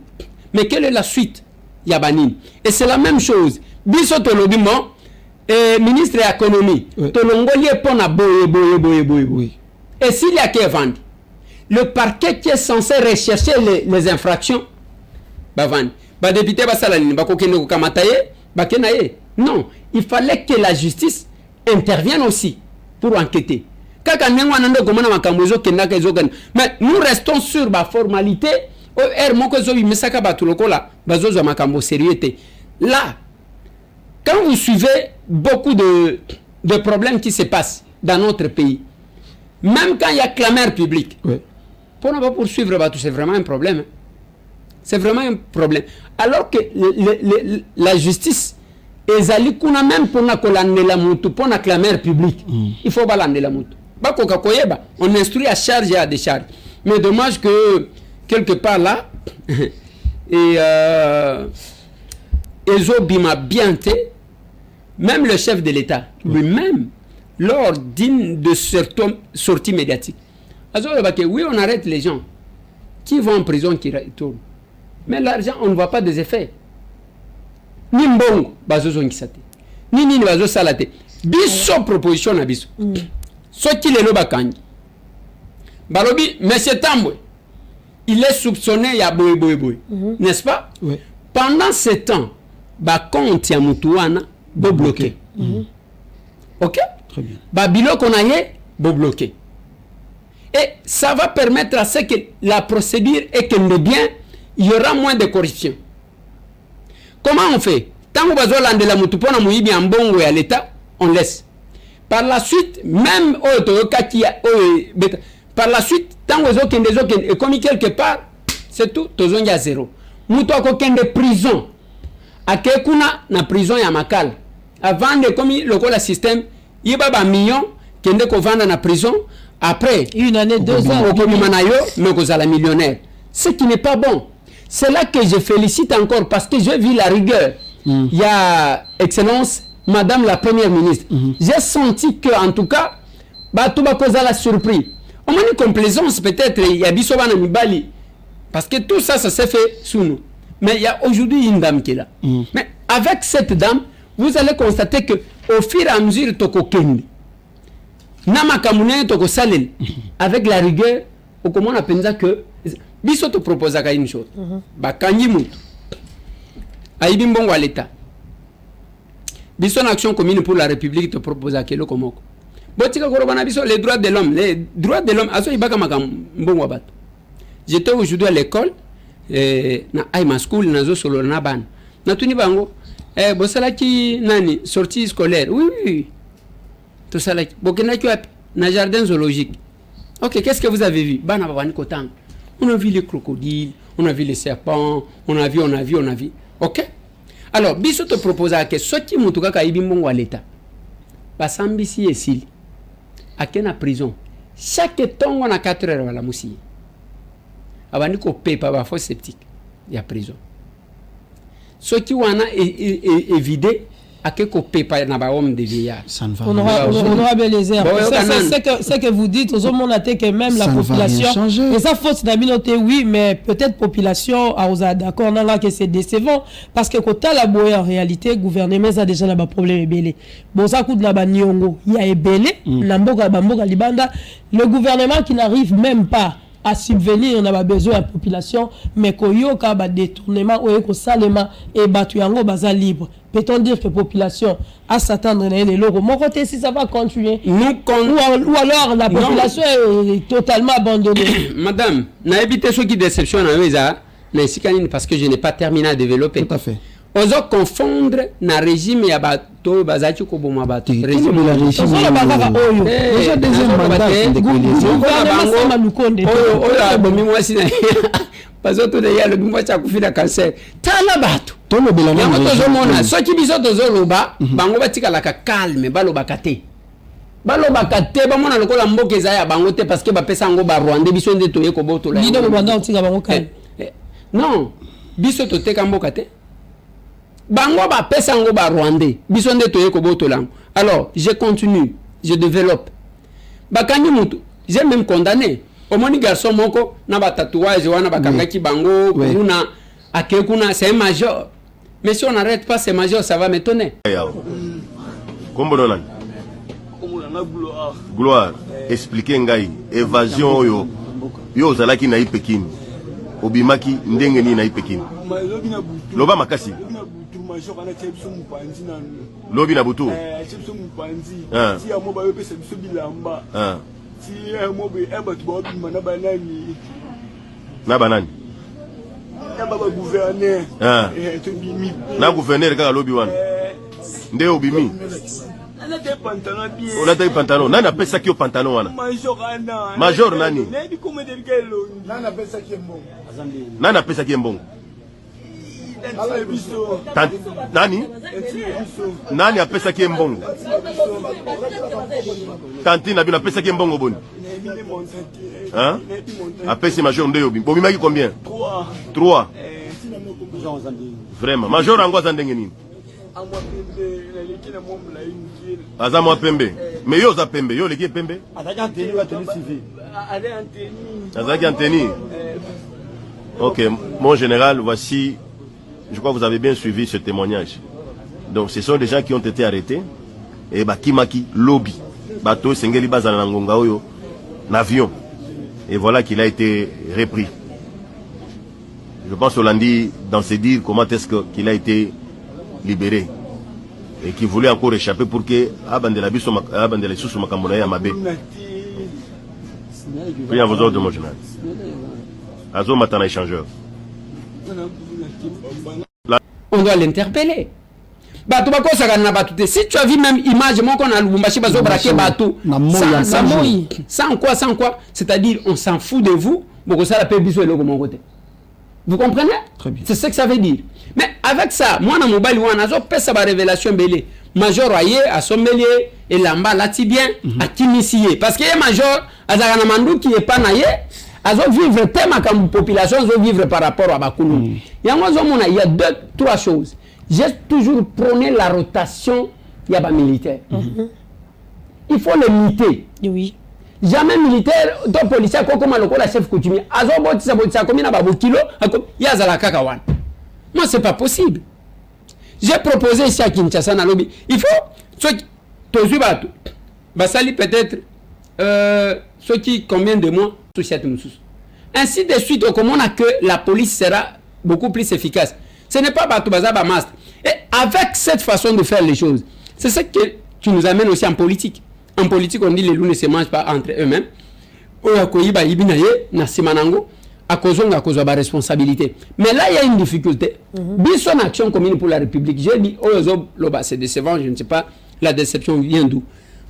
[SPEAKER 4] mais quelle est la suite yabanini et c'est la même chose biso to lobimo ministre de l'économie to longoli pona boye et s'il y a qui vendre le parquet qui est censé rechercher les infractions bavandi ba député basala nini bakokende ko kamataye bakenaye non il fallait que la justice intervienne aussi pour enquêter kaka nengwa nande komona makambo ezokenda ka ezokana mais nous restons sur ba formalité o moko zo bimisaka batu lokola bazozo makambo sérieux là quand vous suivez beaucoup de problèmes qui se passent dans notre pays même quand il y a clameur publique pour ne pas poursuivre batu c'est vraiment un problème c'est vraiment un problème. Alors que la justice, ezali kuna même pour na kolande la mutu, pour na clameur publique. Il faut balande la mutu. Bako kakoyeba, on instruit à charge et à décharge. Mais dommage que quelque part là, et Ezobima Biante, même le chef de l'État, lui-même, lors d'une de sorties médiatiques, oui, on arrête les gens qui vont en prison, qui retournent. Mais l'argent, on ne voit pas des effets. Ni mbongo, bazo zonkisate. Ni bazo salate. Biso proposition na biso. So qui le lobakangi. Balobi, monsieur Tambwe, il est soupçonné ya boy. N'est-ce pas? Oui. Pendant ce temps, ba compte ya mutuana bo bloqué. OK? Très bien. Ba biloko na ye bo bloqué. Et ça va permettre à ce que la procédure est que le bien il y aura moins de corruption. Comment on fait? Tant que vous avez la moutupona mouibi en bongo et à l'État, on laisse. Par la suite, même par la suite, tant que vous avez et comme quelque part, c'est tout, tout à zéro. Moutou a de prison. A kekuna na prison ya makal. Avant de comme le système, il y a un million qui est vendre na prison. Après,
[SPEAKER 3] une année, 2 ans,
[SPEAKER 4] mais vous allez millionnaire. Ce qui n'est pas bon. C'est là que je félicite encore parce que j'ai vu la rigueur. Il y a, Excellence, Madame la Première ministre. J'ai senti que, en tout cas, tout va la surprise. On m'a dit complaisance, peut-être, il y a Bissobana Mibali. Parce que tout ça, ça s'est fait sous nous. Mais il y a aujourd'hui une dame qui est là. Mais avec cette dame, vous allez constater que au fur et à mesure, Toko Kendi, Nama Kamune Toko Salel, avec la rigueur, au comment on appelle ça que. Biso te propose une chose. Bakanyi mutu. Aïbi mbongo à l'État. Biso en action commune pour la République te propose à Kelo Komoko. Botika korobana biso les droits de l'homme. Les droits de l'homme. Aso ibaka makam mbongo abato. J'étais aujourd'hui à l'école. Na Aima School nazo solo na ban. Na tuni bango. Bosala ki nani sortie scolaire. Oui. Tout ça là. Bokena ki na jardin zoologique. Ok, qu'est-ce que vous avez vu? Bana babani kotang. On a vu les crocodiles, on a vu les serpents, on a vu. Ok? Alors, biso te propose que ce qui moutuka kaibi mbongo à l'État. Basambisi esili. Akena prison. Chaque temps on a 4 heures à la moussi. Abani ko pepa ba faux sceptique. Il y a prison. Ce qui wana est vidé. De vieillard.
[SPEAKER 3] Honorable Eliezer, c'est que vous dites, aux hommes que même la population, et ça faut se oui, mais peut-être population, d'accord, on a que c'est décevant, parce que quand la boye en réalité, le gouvernement a déjà un problème ébélé. Bon, ça coûte la nyongo, il y a ébélé, le gouvernement qui n'arrive même pas à subvenir, on a besoin de la population, mais qu'on y a un détournement, ou qu'on salema et battu en baza libre. Peut-on dire que la population a s'attendre à les logos? Mon côté, si ça va continuer, ou alors la population est totalement abandonnée.
[SPEAKER 4] Madame, n'a évité ce qui déceptionne à eux, parce que je n'ai pas terminé à développer.
[SPEAKER 5] Tout à fait.
[SPEAKER 4] ozo confondre na régime ya bato bazaki ko boma bato
[SPEAKER 5] régime la régime
[SPEAKER 3] Ozo la bakaka oyo.
[SPEAKER 5] déjà deuxième mandat
[SPEAKER 4] oyo abomi mwasi na bazoto de ya lobi mwasi akufila cancer tala bato
[SPEAKER 5] tolobela na
[SPEAKER 4] yango tozomona soki biso tozoloba bango batikalaka calme balobaka te bamona lokola mboka eza ya bango te parce que bapesa yango barwandais biso nde toye kobotola
[SPEAKER 3] Lido bobanda otika bango calme.
[SPEAKER 4] non biso toteka mboka te bango bapesa yango barwandais biso nde toye kobotola yango. Alors je continue, je développe bakangi mutu, j'ai même condamné omoni garçon moko na batatouage wana bakangaki bango kuna ake kuna c'est un major, mais si on n'arrête pas ce major ça va m'étonner.
[SPEAKER 6] Kombo nani Gloire, expliquez ngai évasion oyo yo ozalaki na Pekin obimaki ndenge ni na Pekin loba makasi lobi na butu na banani na gouverneur kaka lobi wana nde obimi on a des pantalons. Nana pesa ki pantalon wana. Major nani? Nana pesa ki mbongo. Nani? Nani a pesa ki mbongo? Tantine a pesa ki mbongo boni. Hein? A pesa major nde yobi. Bobi maki combien? 3. Vraiment. Major angwa zandenge nini? Azamwa pembe. Mais yo za pembe, yo leki pembe. Azaki anteni. Ok, mon général, voici, je crois que vous avez bien suivi ce témoignage. Donc ce sont des gens qui ont été arrêtés et bakimaki lobby. Bato sengeli bazana na ngonga oyo l'avion. Et voilà qu'il a été repris. Je pense au lundi dans ses dires comment est-ce qu'il a été libéré et qui voulait encore échapper pour que abandela biso abandela sous makambo ya mabe. Puis à vos ordres mon général. Azo matana échangeur.
[SPEAKER 4] On doit l'interpeller. Bato bako sakana bato te. Si tu as vu même image mon qu'on a Lubumbashi bazo braquer bato. Sans quoi, c'est-à-dire on s'en fout de vous, boko ça la paix biso eloko mon côté. Vous comprenez?
[SPEAKER 5] Très bien.
[SPEAKER 4] C'est ce que ça veut dire. Mais avec ça, moi dans mobile one azo pesa ba révélation belé. Major Royer à sommelier et lamba lati bien à kinisier parce que major azaka na mandu qui est pas naie azo vivre tellement comme population azo vivre par rapport à bakulu. Yango zo mona il y a 2-3 choses. J'ai toujours prôné la rotation yaba militaire. Il faut le limiter.
[SPEAKER 3] Oui.
[SPEAKER 4] Jamais militaire do policier ko comme lokola chef coutumier azo botisa comme na babokilo ya zala kaka wana. Moi c'est pas possible. J'ai proposé ici à Kinshasa na lobby. Il faut ceux qui tozu bato basali peut-être ceux qui combien de mois tout cette musus. Ainsi de suite au comment que la police sera beaucoup plus efficace. Ce n'est pas bato bazaba master. Et avec cette façon de faire les choses, c'est ce que tu nous amènes aussi en politique. En politique, on dit les loups ne se mangent pas entre eux-mêmes. Oyakoyiba ibinaye na simanango à cause de la responsabilité. Mais là, il y a une difficulté. Bisson action commune pour la République. J'ai dit, c'est décevant, je ne sais pas, la déception vient d'où.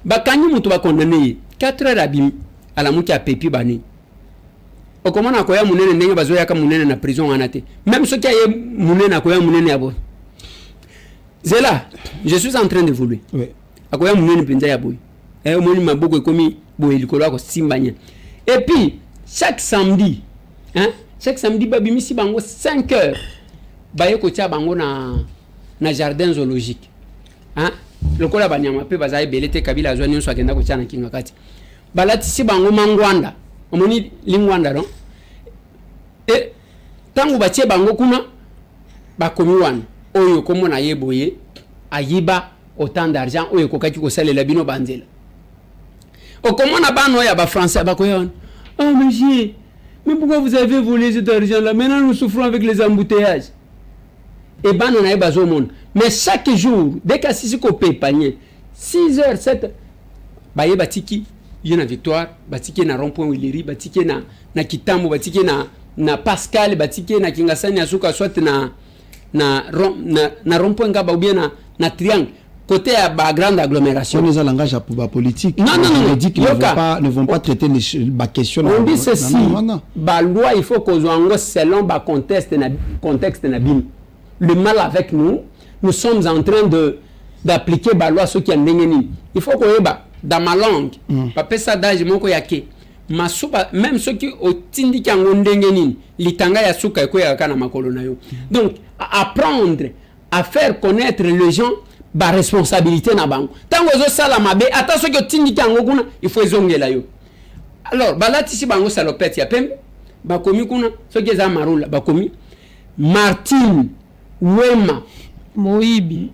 [SPEAKER 4] Bakani Moutou condamné 4 heures à la mouti à Pépi Bani. Au comment on a koya mounene n'est pas zoya comme mounene na prison en athée. Même ceux qui ont mounene à koya mounene à bon. C'est là, je suis en train d'évoluer.
[SPEAKER 5] Oui.
[SPEAKER 4] À koya mounene pinza ya boy. Et au moins, ma beaucoup commis boy likolo ko simbanya. Et puis, chaque samedi, chaque samedi babi si bango 5 heures baye ko tia bango na jardin zoologique le kola banyama pe bazaye belete kabila zwa nyonso akenda ko tia na kinga kati balati si bango mangwanda omoni lingwanda non et tangu batie bango kuna bakomi wana oyo komona yeboye ayiba autant d'argent oyo kokaki ko salela bino banzela okomona bano ya ba français bakoyon monsieur. Mais pourquoi vous avez volé cet argent-là? Maintenant, nous souffrons avec les embouteillages. Et ben, on a besoin au monde. Mais chaque jour, dès qu'à 6 copés panier, 6 heures, 7 heures, bah, il batiki, il y a une victoire, batiki na rond-point Willeri, batiki na Kitambo, batiki na Pascal, batiki na Kingasani, Asuka, soit na rond-point ngaba ou bien na triangle côté à la grande agglomération.
[SPEAKER 5] On les a langage pour la politique.
[SPEAKER 4] Non.
[SPEAKER 5] On dit qu'ils ne vont pas traiter les questions.
[SPEAKER 4] On dit ceci. La loi, il faut qu'on soit selon le contexte. Le mal avec nous sommes en train d'appliquer la loi ce qui est ndengeni. Il faut qu'on dans ma langue. Papa ça d'âge moko yake. Même ceux qui ont tindi kango ndengeni, litanga ya suka eko ya kana makolo na yo. Donc apprendre à faire connaître les gens ba responsabilité na bango. Tango zo sala mabe ata ceux qui ont tindi kango kuna il faut zongela yo. Alors balati si bango salopette ya pembe ba komi kuna ceux qui za marula ba komi Martin Wema
[SPEAKER 3] Moibi.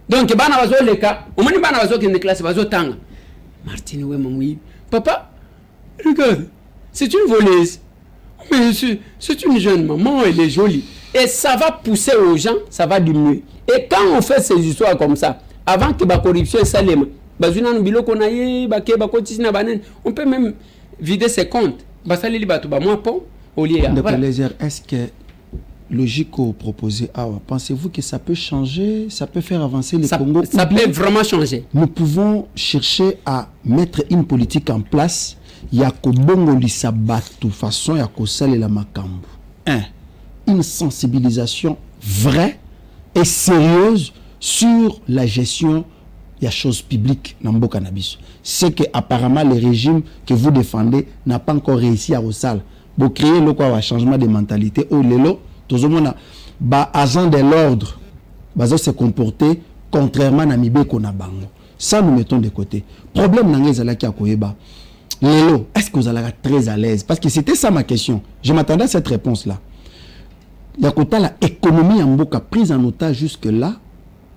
[SPEAKER 4] Donc bana bazo leka, omoni bana bazo kende classe bazo tanga. Martin Wema Moibi. Papa, regarde, c'est une voleuse. Mais c'est une jeune maman, elle est jolie. Et ça va pousser aux gens, ça va diminuer. Et quand on fait ces histoires comme ça, avant que la corruption s'allume, on peut même vider ses comptes.
[SPEAKER 5] Est-ce que logique proposé, pensez-vous que ça peut changer, ça peut faire avancer le Congo?
[SPEAKER 4] Ça peut vraiment changer.
[SPEAKER 5] Nous pouvons chercher à mettre une politique en place. Yako bongo lisabatu façon yako sale la makambo. Une sensibilisation vraie et sérieuse sur la gestion des choses publiques dans le cannabis. C'est que apparemment le régime que vous défendez n'a pas encore réussi à ressaler. Vous créez le changement de mentalité. Au lelo, tout le monde a agent de l'ordre, se comporter contrairement à Mibé qu'on a bango. Ça nous mettons de côté. Problème dans les alaki à Koyeba. Lelo, est-ce que vous allez être très à l'aise? Parce que c'était ça ma question. Je m'attendais à cette réponse-là. Il y a la économie en Mboka prise en otage jusque-là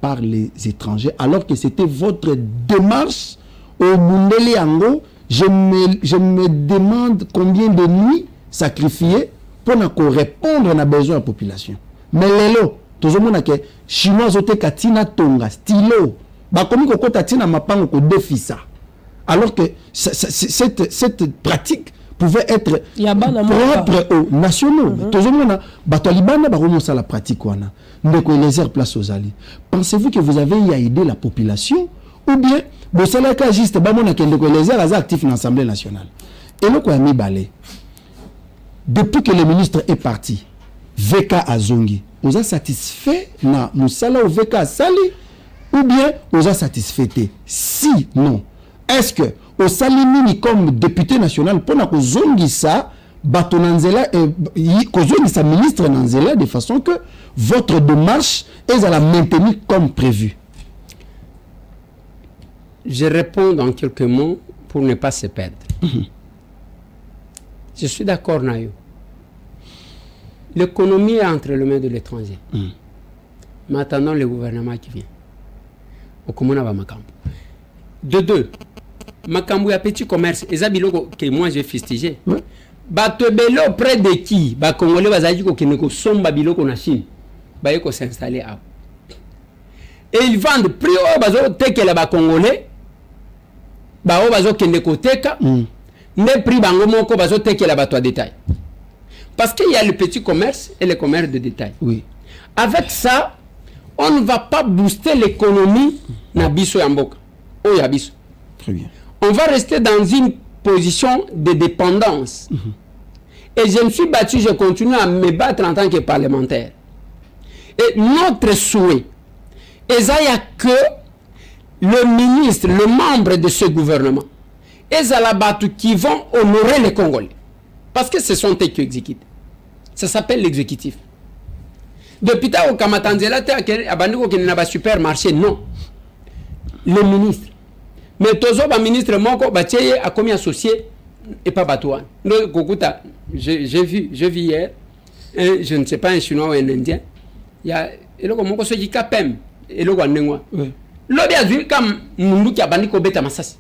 [SPEAKER 5] par les étrangers, alors que c'était votre démarche au Mundele Ango. Je me demande combien de nuits sacrifiées pour répondre à besoin de la population. Mais lelo, tout le monde a que chinois ont katina tonga stylo, bah comme qu'on katina mapango ko défisa. Alors que cette pratique pouvait être propre aux nationaux. Tout le monde a la pratique. Les place aux alliés. Pensez-vous que vous avez aidé la population ou bien vous savez que juste les airs actifs dans l'Assemblée nationale. Et le quoi mis balé. Depuis que le ministre est parti, VK Azongi, vous avez satisfait na Moussala ou VK Sali ou bien vous avez satisfait? Si non, est-ce que au Salimini comme député national pour que Zongi ça batonanzela et que sa ministre nanzela de façon que votre démarche est à la maintenir comme prévu?
[SPEAKER 4] Je réponds dans quelques mots pour ne pas se perdre. Je suis d'accord, Nayo. L'économie est entre les mains de l'étranger. Mais attendons le gouvernement qui vient. Au Komona va Makambo. De deux, Makambo y a petit commerce. Et ça, que moi j'ai fustigé. Batebelo près de qui? Ba Congolais bazali ko kineko somba biloko na Chine. Ba yeko s'installer à. Et ils vendent prix au bazo tekela ba Congolais. Ba o bazo kineko teka. Ne prix bango moko bazo tekela ba toi détail. Parce qu'il y a le petit commerce et le commerce de détail.
[SPEAKER 5] Oui.
[SPEAKER 4] Avec ça, on ne va pas booster l'économie na biso ya mboka. O ya biso.
[SPEAKER 5] Très bien.
[SPEAKER 4] On va rester dans une position de dépendance. Et je me suis battu, je continue à me battre en tant que parlementaire. Et notre souhait, il n'y a que le ministre, le membre de ce gouvernement, et Zalabatou qui vont honorer les Congolais. Parce que ce sont eux qui exécutent. Ça s'appelle l'exécutif. Depuis au Kamatanzela, il y a un supermarché, non. Le ministre. Mais toujours le ministre Moko a commis associé et pas Batouan. J'ai vu hier, je ne sais pas, un Chinois ou un Indien. Il y a Moko qui kapem et le Guanengwa. L'autre a vu comme Mundu qui a banni Kobeta Massas.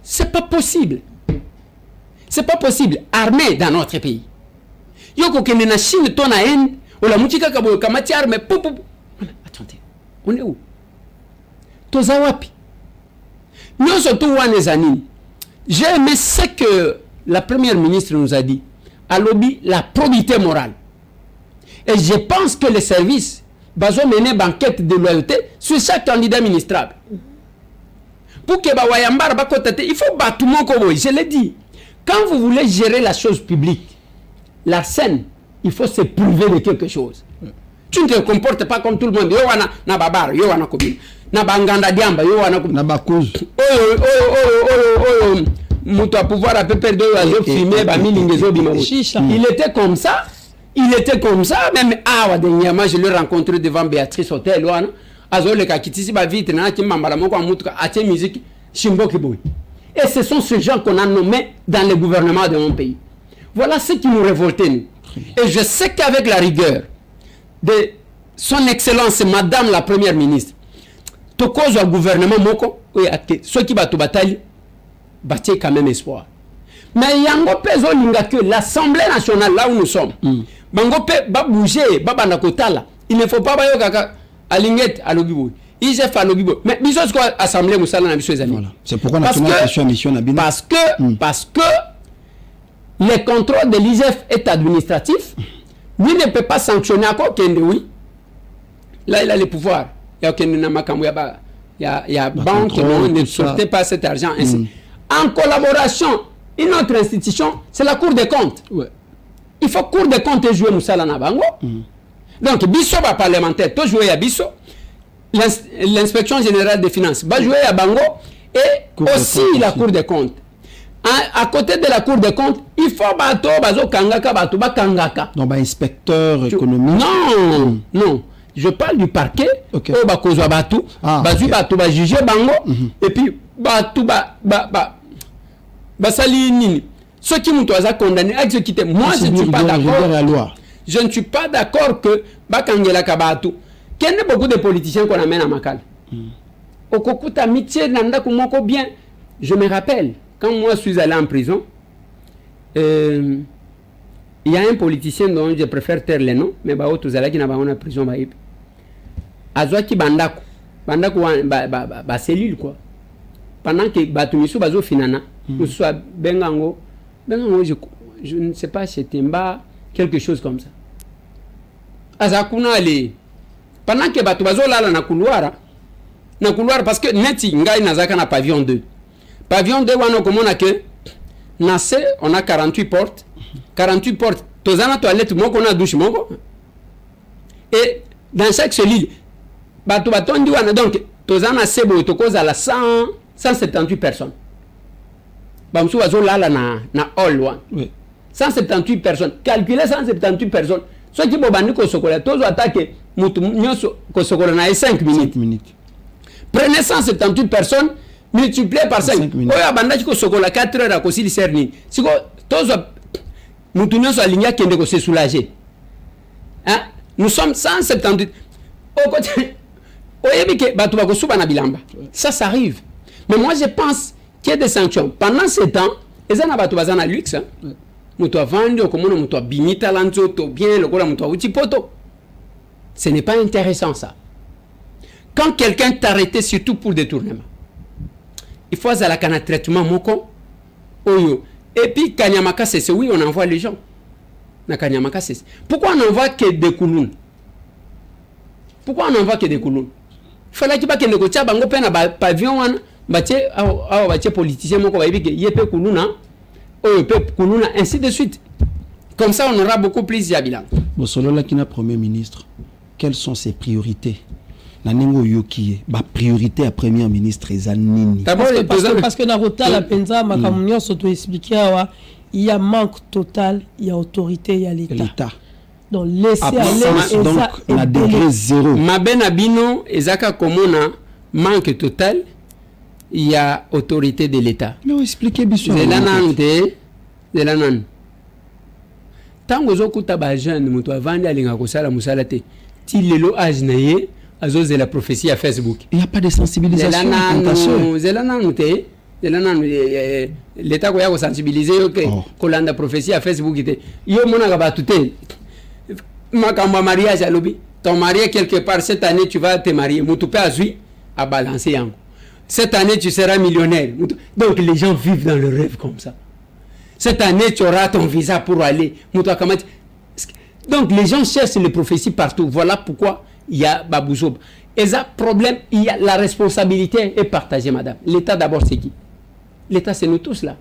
[SPEAKER 4] C'est pas possible. C'est pas possible. Armée dans notre pays. Yoko kene na Chine tona haine, ou la moutika kabo kamati armée. Attendez, on est où? Tozawapi. Nous sommes tous wanezanini. J'ai aimé ce que la première ministre nous a dit. à lobby la probité morale. Et je pense que les services vont mener une enquête de loyauté sur chaque candidat ministrable. Pour que il faut battre mon convoi. Je l'ai dit. Quand vous voulez gérer la chose publique, la scène, il faut se priver de quelque chose. Tu ne te comportes pas comme tout le monde. Yo wana na babar, yo wana kobi. Na banganda diamba, yo wana kobi.
[SPEAKER 5] Na bakouz.
[SPEAKER 4] Muto a pouvoir à peu près de oiseaux filmés, il était comme ça. Il était comme ça. Même dernièrement, je l'ai rencontré devant Béatrice Hotel. Azole kakitisi ba vite na kimambala moko amutuka atie musique Shimboki Boy. Et ce sont ces gens qu'on a nommés dans le gouvernement de mon pays. Voilà ce qui nous révoltait nous. Et je sais qu'avec la rigueur de son excellence madame la première ministre, to cause au gouvernement moko ceux qui battent bataille bâtir quand même espoir. Mais yango pezo linga que l'Assemblée nationale là où nous sommes. Bango pe ba bouger ba banda kotala. Il ne faut pas bayo kaka alinget alobibo. IGF alobibo. Mais biso quoi assemblée musala na biso les amis.
[SPEAKER 5] C'est pourquoi on a question mission na bino.
[SPEAKER 4] Parce que le contrôle de l'IGF est administratif. Lui ne peut pas sanctionner encore Kende, oui. Là il a le pouvoir. Il y a Kende na makambo ya banque ne sortez pas cet argent ainsi. En collaboration, une autre institution, c'est la Cour des comptes. Ouais. Il faut Cour des comptes jouer Moussala Nabango. Donc, Bisso va parlementaire, tout jouer à Bisso. L'inspection générale des finances va jouer à Bango et aussi la Cour des comptes. À côté de la Cour des comptes, il faut bateau, bazo kangaka, bateau, kangaka.
[SPEAKER 5] Donc, inspecteur économique.
[SPEAKER 4] Non. Je parle du parquet.
[SPEAKER 5] Okay.
[SPEAKER 4] Oh, bakozwa bateau, bazu bateau, ba juger Bango. Et puis, bateau, basali nini. Ceux qui m'ont condamné, ceux qui étaient, moi je ne suis pas d'accord. Je ne suis pas d'accord que Bakangela Kabatu. Qu'il y a beaucoup de politiciens qu'on amène à Makal. Au Kokuta Mitié Nanda Kumoko bien. Je me rappelle, quand moi je suis allé en prison, il y a un politicien dont je préfère taire les noms, mais Bao Zala qui n'a pas en prison. Azwaki Bandaku. Bandaku, cellule quoi. Pendant que Batumisu Bazo Finana, nous soit Bengango, je ne sais pas, c'était quelque chose comme ça. Azakuna ali. Pendant que Batubazo là na couloir parce que neti ngai nazaka na pavillon 2. Pavillon 2 wana komona que nase on a 48 portes. 48 portes. Tozana toilette moko na douche moko. Et dans chaque cellule Batondi wana donc tozana sebo tokoza la 178 personnes. Bamsou bazo là na hall one. Oui. 178 personnes. Calculez 178 personnes. Ceux qui bobandi ko sokola tozo attaque mutu nyoso ko sokola na 5 minutes. Prenez 178 personnes multiplié par 5. Oya banda ko sokola 4 heures à kosi di serni. Siko tozo mutu nyoso alinya kende ko se soulager. Hein? Nous sommes 178. Au côté oyebike batu ba ko suba na bilamba. Ça arrive. Mais moi je pense qu'il y a des sanctions. Pendant ce temps, les gens n'ont pas de luxe. Ce n'est pas intéressant ça. Quand quelqu'un t'arrête surtout pour détournement, il faut aller à un traitement moko. Et puis Kanyamaka c'est oui, on envoie les gens. Pourquoi on n'envoie que des kouloun? Pourquoi on n'envoie que des kouloun? Il fallait qu'il y ait des pavillon batie politicien moko ba yebike yepe kuluna oyope kuluna ainsi de suite. Comme ça on aura beaucoup plus de bilan.
[SPEAKER 5] Bon solo la kina premier ministre, quelles sont ses priorités? Na ningo yoki ba priorité à premier ministre ezanini.
[SPEAKER 3] Parce que na rota la penza makamunyo soto expliquer wa il y a manque total, il y a autorité, il y a l'état. Donc laisser aller
[SPEAKER 5] donc na degré zéro.
[SPEAKER 4] Mabena bino ezaka komona manque total. Il y a autorité de l'État.
[SPEAKER 5] Mais expliquez bien.
[SPEAKER 4] Tant que vous avez jeune, vous avez la prophétie à Facebook.
[SPEAKER 5] Il n'y a pas de sensibilisation.
[SPEAKER 4] L'État a sensibilisé la prophétie à Facebook. Il y a mariage à l'objet. Ton marié quelque part cette année, tu vas te marier. Tu peux à balancer. Cette année, tu seras millionnaire. Donc, les gens vivent dans le rêve comme ça. Cette année, tu auras ton visa pour aller. Donc, les gens cherchent les prophéties partout. Voilà pourquoi il y a Babouzob. Et ça, problème, il y a la responsabilité est partagée, madame. L'État, d'abord, c'est qui? L'État, c'est nous tous, là.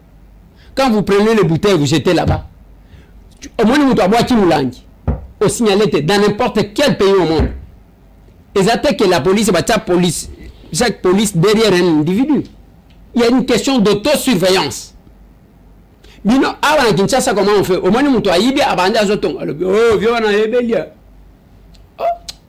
[SPEAKER 4] Quand vous prenez les bouteilles, vous jetez là-bas. Au moins, vous avez au signalé dans n'importe quel pays au monde. Et ça, que la police, chaque police derrière un individu. Il y a une question d'autosurveillance. Bino, avant Kinshasa, comment on fait? Au moins, nous avons dit, oh, viens, on a ébélé. Oh,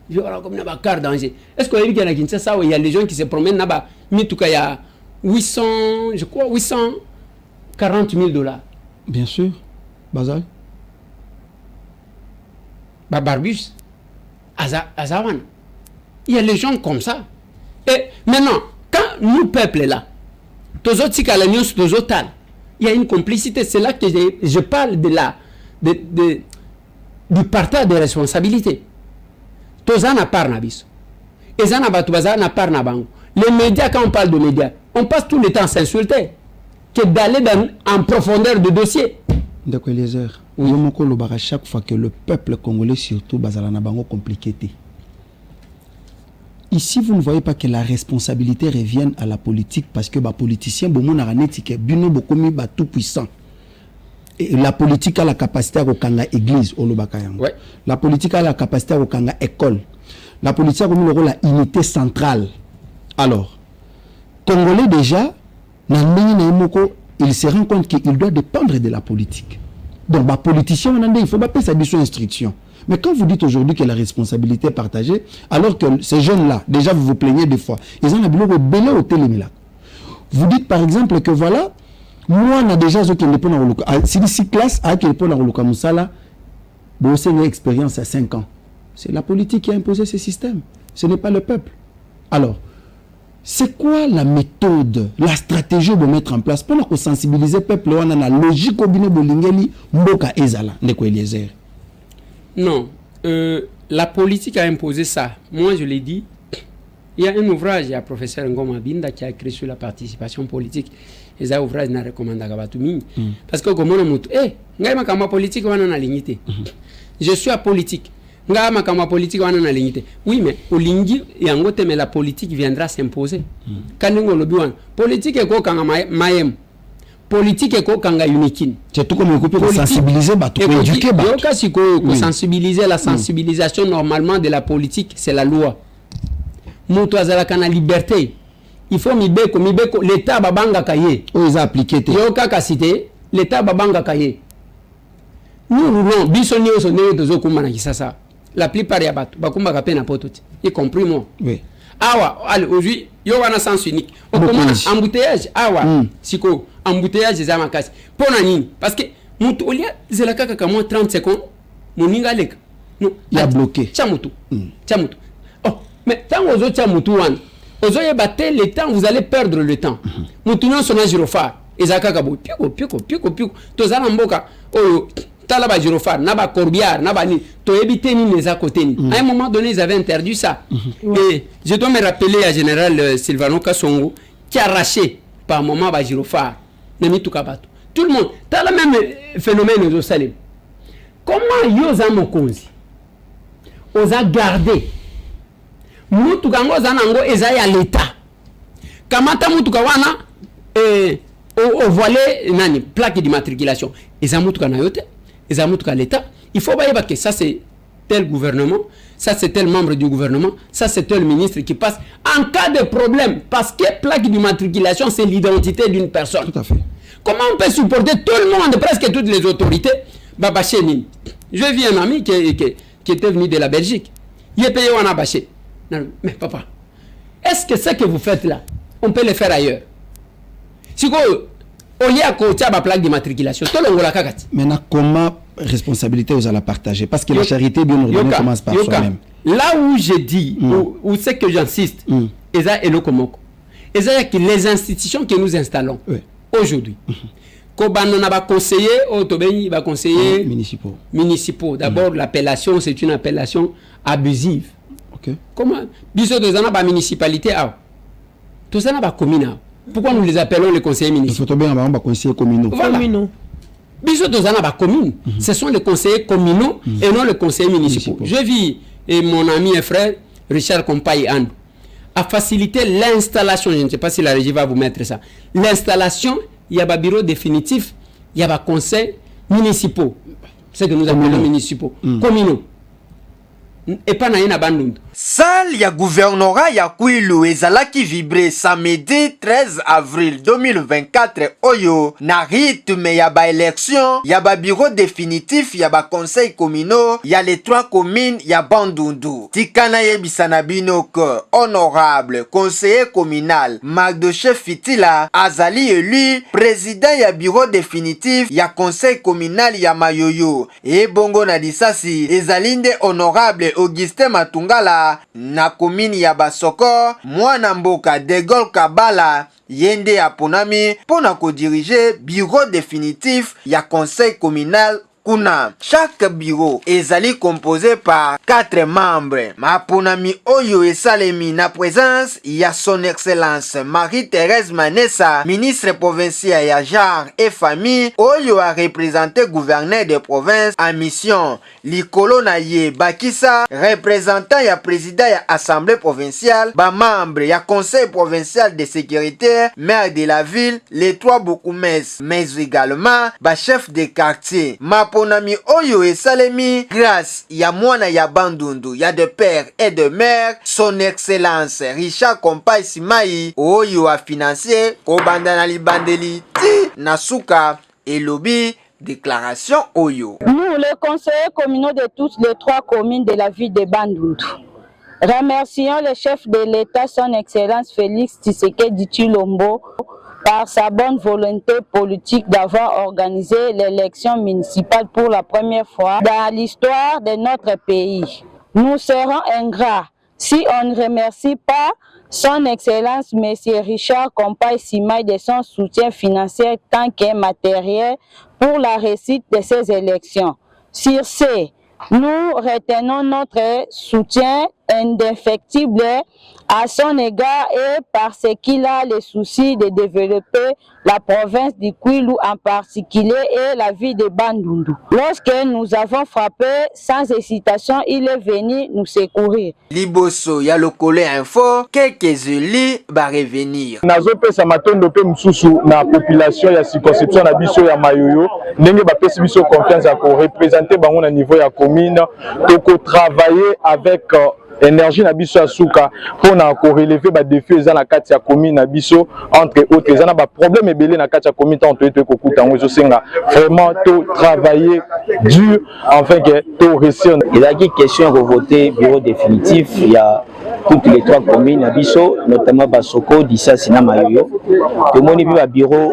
[SPEAKER 4] viens, on a comme un car danger. Est-ce qu'il y a à Kinshasa où il y a des gens qui se promènent là-bas? Mais en tout cas, il y a 840 000 $.
[SPEAKER 5] Bien sûr. Bazal.
[SPEAKER 4] Barbus. Azawan. Il y a des gens comme ça. Et maintenant, quand nous, peuple, là, tous autres, il y a une complicité. C'est là que je parle du partage des responsabilités. Tous en a part n'abis. Et ça n'a pas tout n'a part n'abango. Les médias, quand on parle de médias, on passe tout le temps à s'insulter que d'aller en profondeur de dossier.
[SPEAKER 5] D'accord, Eliezer. Oui. Chaque fois que le peuple congolais, surtout, bazalana bango compliqué. Ici, vous ne voyez pas que la responsabilité revienne à la politique parce que les politiciens, tout puissant. Et la politique a la capacité à faire l'église. Ouais. La politique a la capacité à faire l'école. La politique a la unité centrale. Alors, Congolais déjà, il se rend compte qu'il doit dépendre de la politique. Donc, les politiciens, il ne faut pas payer sa instruction. Mais quand vous dites aujourd'hui que la responsabilité est partagée, alors que ces jeunes-là, déjà vous vous plaignez des fois, ils ont un belé au télémila. Vous dites par exemple que voilà, moi on a déjà ce qui n'est pas dans le si 6 classes à qui n'est pas dans le Moussala, bon c'est une expérience à 5 ans. C'est la politique qui a imposé ce système. Ce n'est pas le peuple. Alors, c'est quoi la méthode, la stratégie de mettre en place pour sensibiliser le peuple? On a la logique au bine bolingeli mboka ezala ndeko Eliezer.
[SPEAKER 4] Non, la politique a imposé ça. Moi, je l'ai dit, il y a un ouvrage, il y a le professeur Ngoma Binda qui a écrit sur la participation politique. Et ça, ouvrage, n'a recommandé à Gabatumi. Parce que, comme on a dit, politique, on a la lignité. Je suis à politique. Politique, on a la lignité. Oui, mais au lingui, et en gros, mais la politique viendra s'imposer. Quand on a dit, politique est quoi quand on a politique est quoi quand unikin.
[SPEAKER 5] C'est tout comme on peut sensibiliser, éduquer.
[SPEAKER 4] Sensibiliser, la sensibilisation normalement de la politique, c'est la loi. Moutou azalaka na liberté. Il faut mibeko l'État babanga kaye.
[SPEAKER 5] Ils ont appliqué.
[SPEAKER 4] Yoka kasite l'État babanga kaye. Nous non bisoni osone tozo kumana kisasa. La plupart ya batu bakumba kapena pototi. Y compris moi.
[SPEAKER 5] Oui.
[SPEAKER 4] Awa, allez, aujourd'hui, il y a un sens unique. On commence embouteillage. Awa, siko, embouteillage des amakasi. Pour nani, parce que, moutou, il y a zelaka kaka moins 30 secondes, mon ningalek. Non,
[SPEAKER 5] il a bloqué.
[SPEAKER 4] Tchamoutou. Tchamoutou. Oh, mais tant aux autres tchamoutou, aux autres battez le temps, vous allez perdre le temps. Moutou non son gyrophare. Ezaka kabo, pico. Tozana mboka, oh, Talaba Girofar, Naba Corbière, Naba Ni, Toébité ni les à côté. À un moment donné, ils avaient interdit ça. Et je dois me rappeler à général Silvano Kassongo qui a arraché par moment à Girofar, Nemi Toukabato. Tout le monde, tu as le même phénomène au Salim. Comment Yosa Mokonzi osa garder Moutukango Zanango Ezaï à l'État? Kamata Moutukawana au volet nani plaque d'immatriculation. Ezamoutukana yote. L'État, il faut pas que ça c'est tel gouvernement, ça c'est tel membre du gouvernement, ça c'est tel ministre qui passe en cas de problème, parce que plaque d'immatriculation c'est l'identité d'une personne.
[SPEAKER 5] Tout à fait.
[SPEAKER 4] Comment on peut supporter tout le monde, presque toutes les autorités? Baba Chéni. Je vis un ami qui était venu de la Belgique. Il est payé en abaché. Mais papa, est-ce que ce que vous faites là, on peut le faire ailleurs? Si vous au lieu de la plaque d'immatriculation, tout le monde a
[SPEAKER 5] maintenant, comment responsabilité vous allez partager? Parce que la charité bien ordonnée commence par soi-même.
[SPEAKER 4] Là où je dis, où c'est que j'insiste, et le Komoko, et c'est que les institutions que nous installons aujourd'hui, Kobano n'a pas conseillé, Otobeni va conseiller municipaux. D'abord, l'appellation, c'est une appellation abusive. Comment? Bisous de Zana, municipalité, tout ça n'a pas commune. Pourquoi nous les appelons les conseillers municipaux?
[SPEAKER 5] Il faut bien avoir conseillers communaux.
[SPEAKER 4] Voilà. biso tozana ba commune, ce sont les conseillers communaux et non les conseillers municipaux. Je vis et mon ami et frère Richard Compaye Andou a facilité l'installation, je ne sais pas si la régie va vous mettre ça. L'installation, il y a un bureau définitif, il y a un conseil municipaux. C'est ce que nous appelons municipaux, communaux. Et pas na Bandundu.
[SPEAKER 7] Salle ya gouvernorat ya Kwilu ezalaki vibré samedi 13 avril 2024 oyo na rythme ya ba élection ya ba bureau définitif ya ba conseil communaux ya les 3 communes ya Bandundu. Tikana yebisana bino que honorable conseiller communal Magdoche Fitila azali élu président ya bureau définitif ya conseil communal ya Mayoyo. Et bongo na disasi ezalinde honorable Augustin Matungala na commune ya Basoko, mwana mboka de Gaulle Kabala yende aponami pona ko diriger bureau définitif ya conseil communal kuna. Chaque bureau ezali composé par 4 membres. Maponami oyo esalemi na présence ya son excellence Marie-Thérèse Manessa, ministre provincial ya genre et famille oyo a représenté gouverneur de province en mission. Likolo na ye Bakisa, représentant ya président ya assemblée provinciale, ba membre ya conseil provincial de sécurité, maire de la ville, les 3 Bokoumès, mais également ba chef de quartier. Maponami oyo esalemi grâce ya mwana ya Bandundu, ya de père et de mère, son excellence Richard Compaye Simai oyo a financé kobanda na libandeli ti nasuka elobi. Déclaration Oyo.
[SPEAKER 8] Nous, les conseillers communaux de toutes les 3 communes de la ville de Bandundu, remercions le chef de l'État, son Excellence Félix Tshisekedi Tshilombo, par sa bonne volonté politique d'avoir organisé l'élection municipale pour la première fois dans l'histoire de notre pays. Nous serons ingrats si on ne remercie pas son Excellence M. Richard Compaye Simai de son soutien financier tant que matériel pour la réussite de ces élections. Sur ce, nous retenons notre soutien indéfectible à son égard et parce qu'il a le souci de développer la province du Kwilu en particulier et la ville de Bandundu. Lorsque nous avons frappé, sans hésitation, il est venu nous secourir.
[SPEAKER 7] Liboso ya lokole info, quelques élus va revenir.
[SPEAKER 9] Nazo pesa matondo pe mususu na population ya circonscription na biso ya Mayoyo, ndenge ba pesi biso confiance à ko représenter bango na niveau ya commune, to travailler avec énergie na biso asuka pour na ko relever ba défis za na kati ya commune na biso entre autres za na ba problème ebele na kati ya commune tant to kokuta ngo zo senga vraiment to travailler dur afin que to réussir.
[SPEAKER 10] Il y a une question de voter bureau définitif, il y a toutes les 3 communes à biso, notamment Basoko, Dissa, Sina, Mayoyo. Tout le monde est au bureau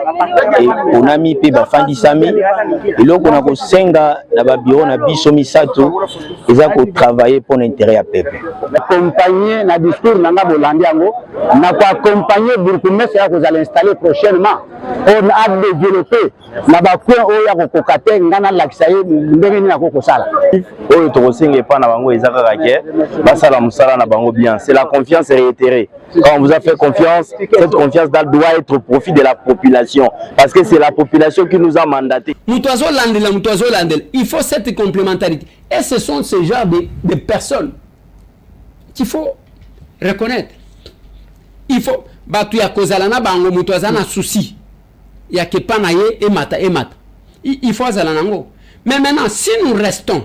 [SPEAKER 10] et on a mis ba fandi sami et donc on a ko senga na ba bureau na biso misato ils ont travailler pour l'intérêt à peuple.
[SPEAKER 2] Accompagner na discours nanga bolandi yango na ko accompagner burgomestre ya ko za l'installer prochainement on a développé na ba coin o ya ko kokate ngana laksaye ndenge ni na ko sala
[SPEAKER 10] oyo to senga pa na bango ezaka kake basala musala na bango bien, c'est la confiance réitérée. Quand on vous a fait confiance, cette confiance doit être au profit de la population parce que c'est la population qui nous a mandaté.
[SPEAKER 4] Il faut cette complémentarité et ce sont ce genre de personnes qu'il faut reconnaître. Il faut batu ya kozalana bango mutu azana souci ya kepanaye et mata. Il faut azalanango. Mais maintenant si nous restons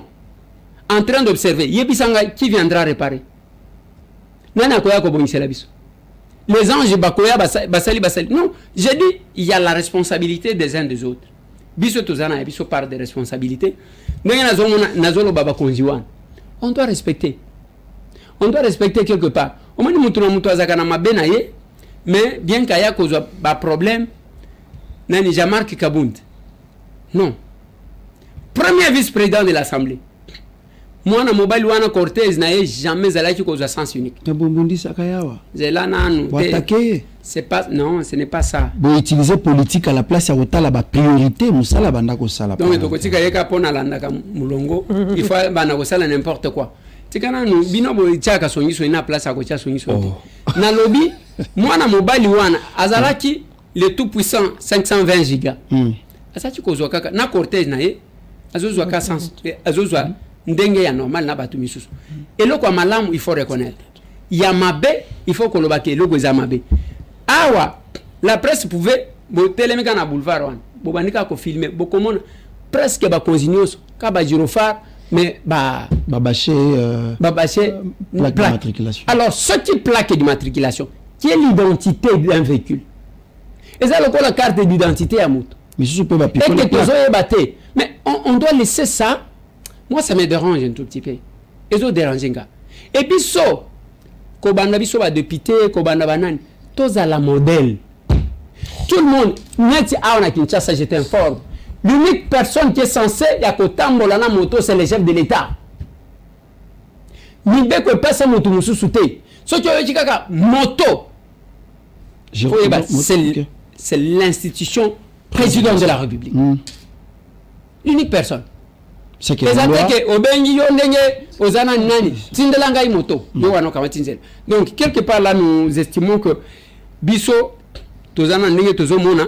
[SPEAKER 4] en train d'observer yebisanga qui viendra réparer. Nana koya ko bongisela biso. Les anges bakoya basali. Non, j'ai dit il y a la responsabilité des uns des autres. Biso tozana biso part de responsabilité. Nazolo baba konziwan. On doit respecter. On doit respecter quelque part. Au moins, nous azakana mabenaye, mais bien qu'il y ait un problème, nani Jean-Marc Kabound. Non. Premier vice-président de l'Assemblée. Moi, na mobile wana Cortez n'a jamais allé cause à sens unique. C'est pas non, ce n'est pas ça.
[SPEAKER 5] Bon utiliser politique à la place à la priorité, musala banda ko sala.
[SPEAKER 4] Donc to kotika yeka pona landa ka mulongo, il faut bana ko sala n'importe quoi. Tikana no bino bo ichaka sonyiso ina place ko cha sonyiso. Na lobby, moi na mobile wana azalaki le tout puissant 520 gigas. asati kozwa kaka na cortège na ye azozwa ka sens azozwa ndenge ya normal na batu misusu eloko ya malamu il faut reconnaître ya mabe il faut koloba ke eloko eza mabe awa la presse pouvait botelemika na boulevard wana bobandika ko filmer bokomona presque ba consignos ka ba gyrophare mais
[SPEAKER 5] babaché plaque d'immatriculation.
[SPEAKER 4] Alors ce qui plaque d'immatriculation qui est l'identité d'un véhicule et ça la carte d'identité à moto
[SPEAKER 5] mais je peux pas
[SPEAKER 4] piquer mais on doit laisser ça. Moi ça me dérange un tout petit peu et ça dérange et puis so ko banda biso ba député ko banda banani tous à la modèle tout le monde net a on a Kinshasa je t'informe. L'unique personne qui est censée yakotambola na moto c'est le chef de l'État. Ni be ko pesa moto mususu te. So ki oyoki kaka moto. C'est l'institution président de la République. L'unique personne.
[SPEAKER 5] C'est que
[SPEAKER 4] que obengi yo ndenge ozana nani tindela ngai moto yo wana kama tinzela. Donc quelque part là nous estimons que biso tozana ndenge tozomona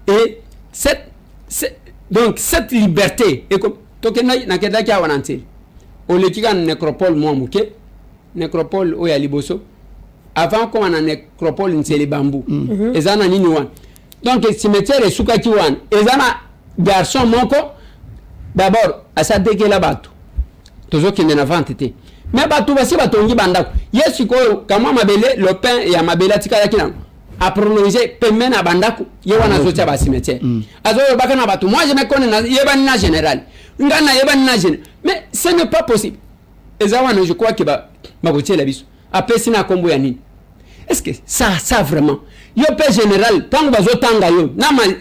[SPEAKER 4] et donc cette liberté et comme tokena na kedaki awana nteli olekika nécropole moi muke nécropole oya liboso avant qu'on a nécropole nteli bambou ezana nini wana donc cimetière esukaki wana ezana garçon moko d'abord asadeke la batu tozokende na vente te mais batu basi batongi bandako yesu ko kama mabele le pain ya mabele atika yakina a prolonger paiement na bandako yewana zotia ba cimetière azo bakana batu moi je me connais na yebani na général ngana yebani na général mais ce n'est pas possible ezawana je crois que ba magotie la biso apesi na kombo ya nini est-ce que ça vraiment yo pe général tango bazo tanga yo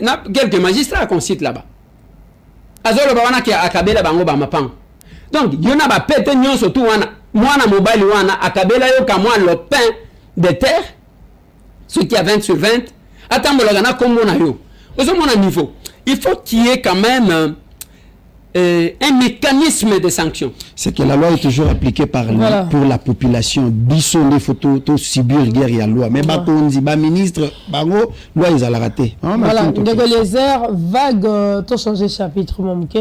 [SPEAKER 4] na quelques magistrats qu'on cite là-bas azo ba wana ki akabela bango ba mapang donc yo na ba pete nyonso tu wana mwana mobile wana akabela yo ka moi le pain de terre ce qui a 20 sur 20, attends, comme on a eu. Au niveau, il faut qu'il y ait quand même un mécanisme de sanction.
[SPEAKER 5] C'est que la loi est toujours appliquée pour la population. Bisson des photos, tout subir guerre et la loi. Mais on dit, ministre, bango, loi ils ont raté.
[SPEAKER 3] Voilà, les airs, vague, tout changer chapitre, mon ok.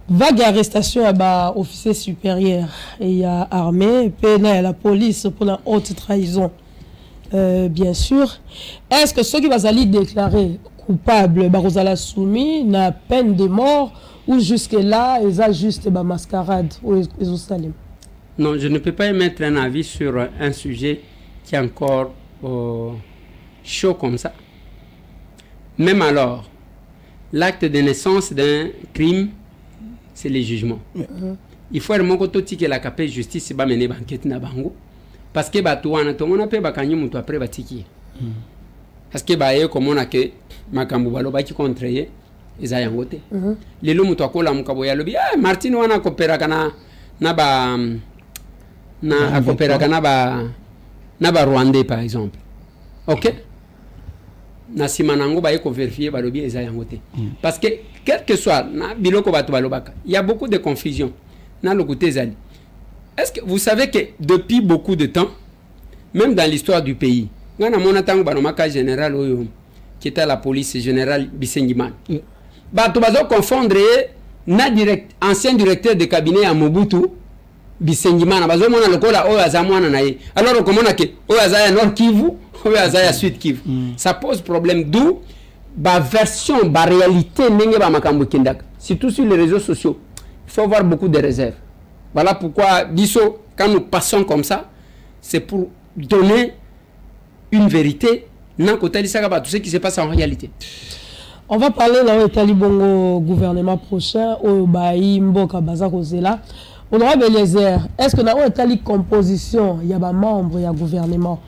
[SPEAKER 3] Vague arrestation à officier supérieur et il y a armée, puis la police pour la haute trahison. Bien sûr. Est-ce que ceux qui vont aller déclarer coupable, Barozala soumis, na peine de mort ou jusque-là, ils ont juste ma mascarade ou ils ont salé?
[SPEAKER 4] Non, je ne peux pas émettre un avis sur un sujet qui est encore chaud comme ça. Même alors, l'acte de naissance d'un crime, c'est le jugement. Il faut vraiment que la capacité de justice va mener l'enquête na bango. Parce que batuana to mona pe bakanyi mutu après batiki parce que baye comme on a que makambu balo baki contre ye eza yangote lelo mutu akola mukabo ya lobi Martin wana kopera kana na ba Rwandais par exemple. OK, na simanango baye ko vérifier balobi eza yangote parce que quel que soit na biloko batu balobaka il y a beaucoup de confusion na le côté zali. Est-ce que vous savez que depuis beaucoup de temps, même dans l'histoire du pays, on a mon attend banomaka général qui était à la police général Bisengiman. Bah tu vas confondre na ancien directeur de cabinet à Mobutu Bisengiman. Bazo mona lokola o azamwana na ye. Alors comment on a que o azaya Nord Kivu, o azaya Sud Kivu. Ça pose problème d'où ba version, ba réalité ndenge ba makambo kindaka. Surtout sur les réseaux sociaux. Il faut avoir beaucoup de réserves. Voilà pourquoi, Bisso, quand nous passons comme ça, c'est pour donner une vérité, tout ce qui se passe en réalité.
[SPEAKER 3] On va parler dans le Talibongo gouvernement prochain, au Baï, Mboka, Bazakozela. On aura les airs. Est-ce que dans le Tali composition, il y a des membres, il y a gouvernement?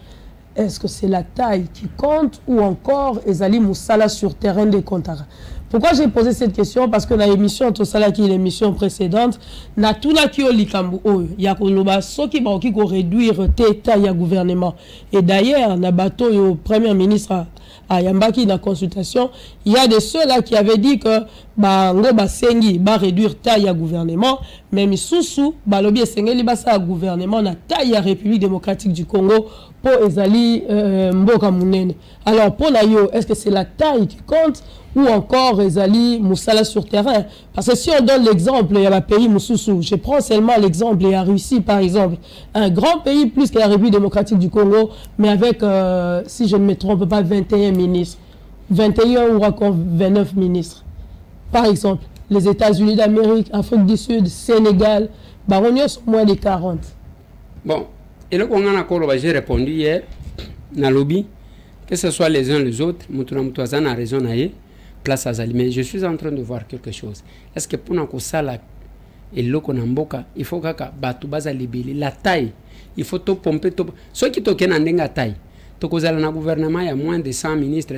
[SPEAKER 3] Est-ce que c'est la taille qui compte ou encore Ezali Moussala sur terrain de Kontara? Pourquoi j'ai posé cette question? Parce que dans l'émission, tout ça là qui est l'émission précédente, na tout là qui est likambu, il y a ceux qui vont réduire l'état ya gouvernement. Et d'ailleurs, na bateau le premier ministre à Yambaki dans la consultation, il y a de ceux là qui avaient dit que Ngo Basengi va réduire l'état ya gouvernement, mais misusu balobi esengeli basa gouvernement na taille ya République démocratique du Congo pour ezali mboka munene. Alors pour la yo, est-ce que c'est la taille qui compte ou encore ezali musala sur terrain? Parce que si on donne l'exemple, il y a un pays mususu, je prends seulement l'exemple, il y a Russie par exemple, un grand pays plus que la République démocratique du Congo, mais avec, si je ne me trompe pas, 21 ministres, 21 ou encore 29 ministres. Par exemple, les États-Unis d'Amérique, Afrique du Sud, Sénégal, Baronnier sont moins de 40.
[SPEAKER 4] Bon, et là, j'ai répondu hier, dans le lobby, que ce soit les uns les autres, Moutouazan a raison, place à Zali. Mais je suis en train de voir quelque chose. Est-ce que pour nous, et l'Okonamboka, il faut que Batoubaza libérer la taille. Il faut tout pomper. Ceux qui toquent dans la taille, le gouvernement, il y a moins de 100 ministres.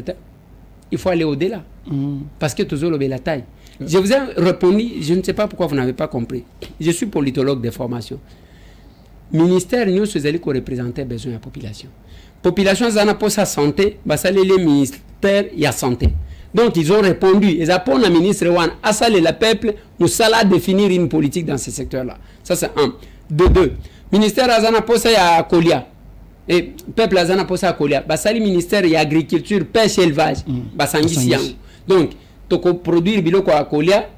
[SPEAKER 4] Il faut aller au-delà. Parce que toujours la taille. Je vous ai répondu, je ne sais pas pourquoi vous n'avez pas compris. Je suis politologue de formation. Ministère, nous sommes représenter besoin de la population. Population, ils ont pour sa santé, les ministères, il y a santé. Donc, ils ont répondu. Ils ont répondu à ministre Wan, à ça, le peuple, nous allons définir une politique dans ce secteur-là. Ça, c'est un. De deux. Ministère, ils ont pour ça, il y a Kolia. Et peuple, ils ont pour ça, Kolia. Le ministère, il y a agriculture, pêche, élevage. Donc, toko produire biloko à Kolia,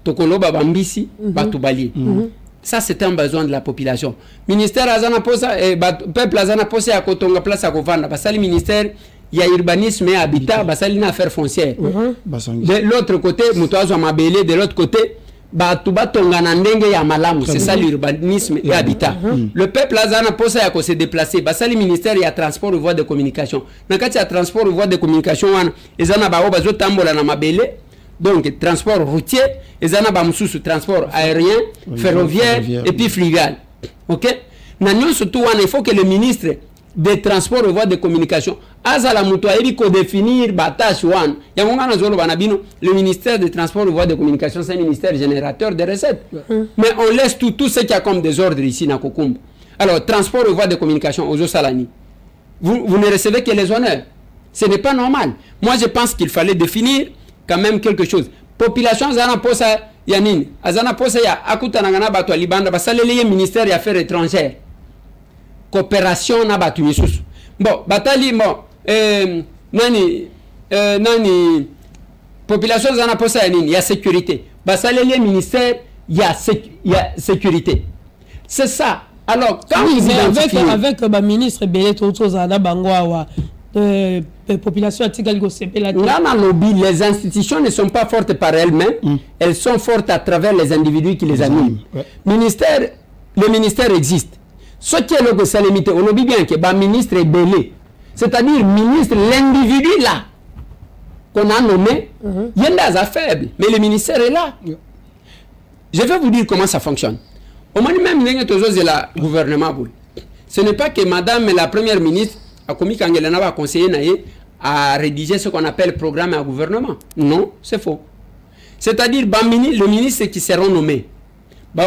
[SPEAKER 4] toko loba bambisi, batubali. Ça, c'est un besoin de la population. Ministère azana posa, peuple azana posa à Kotonga place à Kovanda. Le ministère, il y a urbanisme et habitat, basali na affaires foncières. De l'autre côté, Moutouazo Mabélé, de l'autre côté, Batubatonga Nandenge ya Malamu. C'est ça l'urbanisme et habitat. Le peuple azana posa à se déplacer. Le ministère, il y a transport ou voie de communication. Dans le cas, il y a transport ou voie de communication, ils ont bazo tambola na Mabélé. Donc, transport routier, ils ont transport aérien, ferroviaire et puis fluvial. Ok? Surtout, il faut que le ministre des transports et voies de communication, définir le ministère des transports et voies de communication, c'est un ministère générateur de recettes. Mais on laisse tout ce qu'il y a comme désordre ici dans Kokumba. Alors, transport et voies de communication, aux Salani, vous ne recevez que les honneurs. Ce n'est pas normal. Moi, je pense qu'il fallait définir quand même quelque chose. Population zana posa yanini azana posa ya akuta nangana batu alibanda basalele ministère des affaires étrangères coopération na batu misusu bon batali nani population zana posa yanini ya sécurité basalele ministère ya sécurité, c'est ça. Alors quand
[SPEAKER 3] oui,
[SPEAKER 4] vous identifiez
[SPEAKER 3] avec ba ministre belé toto zana bangwa population
[SPEAKER 4] les institutions ne sont pas fortes par elles-mêmes, elles sont fortes à travers les individus qui les animent. Le ministère existe. Ce qui est le salimité, on oublie bien que le ministre est belé. C'est-à-dire, ministre, l'individu là, qu'on a nommé, il y a des faibles, mais le ministère est là. Je vais vous dire comment ça fonctionne. Au moment même, le gouvernement, ce n'est pas que madame la première ministre a commis Kangelana va conseiller à rédiger ce qu'on appelle programme à gouvernement. Non, c'est faux. C'est-à-dire le ministre qui seront nommés, les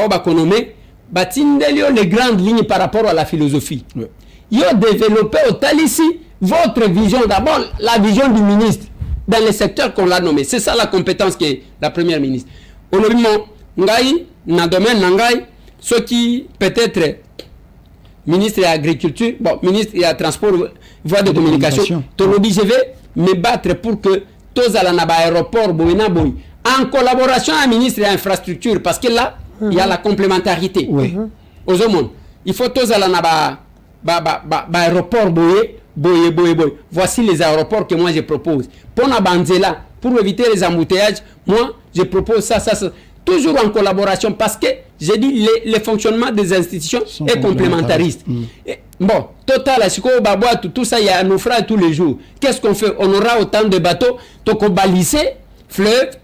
[SPEAKER 4] grandes lignes par rapport à la philosophie. Ils ont développé au Talissi votre vision, d'abord la vision du ministre dans les secteurs qu'on l'a nommé. C'est ça la compétence que la première ministre. Au moment Ngai, dans le domaine Nangai, ce qui peut-être ministre de l'agriculture, bon, ministre de la transport, voie de communication. Je vais me battre pour que tous à l'aéroport, en collaboration avec le ministre de l'infrastructure, parce que là, il y a la complémentarité. Aux hommes, il faut tous à l'aéroport, voici les aéroports que moi je propose. Pour la Banzela, pour éviter les embouteillages, moi je propose ça. Toujours en collaboration, parce que j'ai dit le fonctionnement des institutions est complémentariste. Bon, total, tout ça, il y a un naufrage tous les jours. Qu'est-ce qu'on fait? On aura autant de bateaux, donc on balisser fleuve,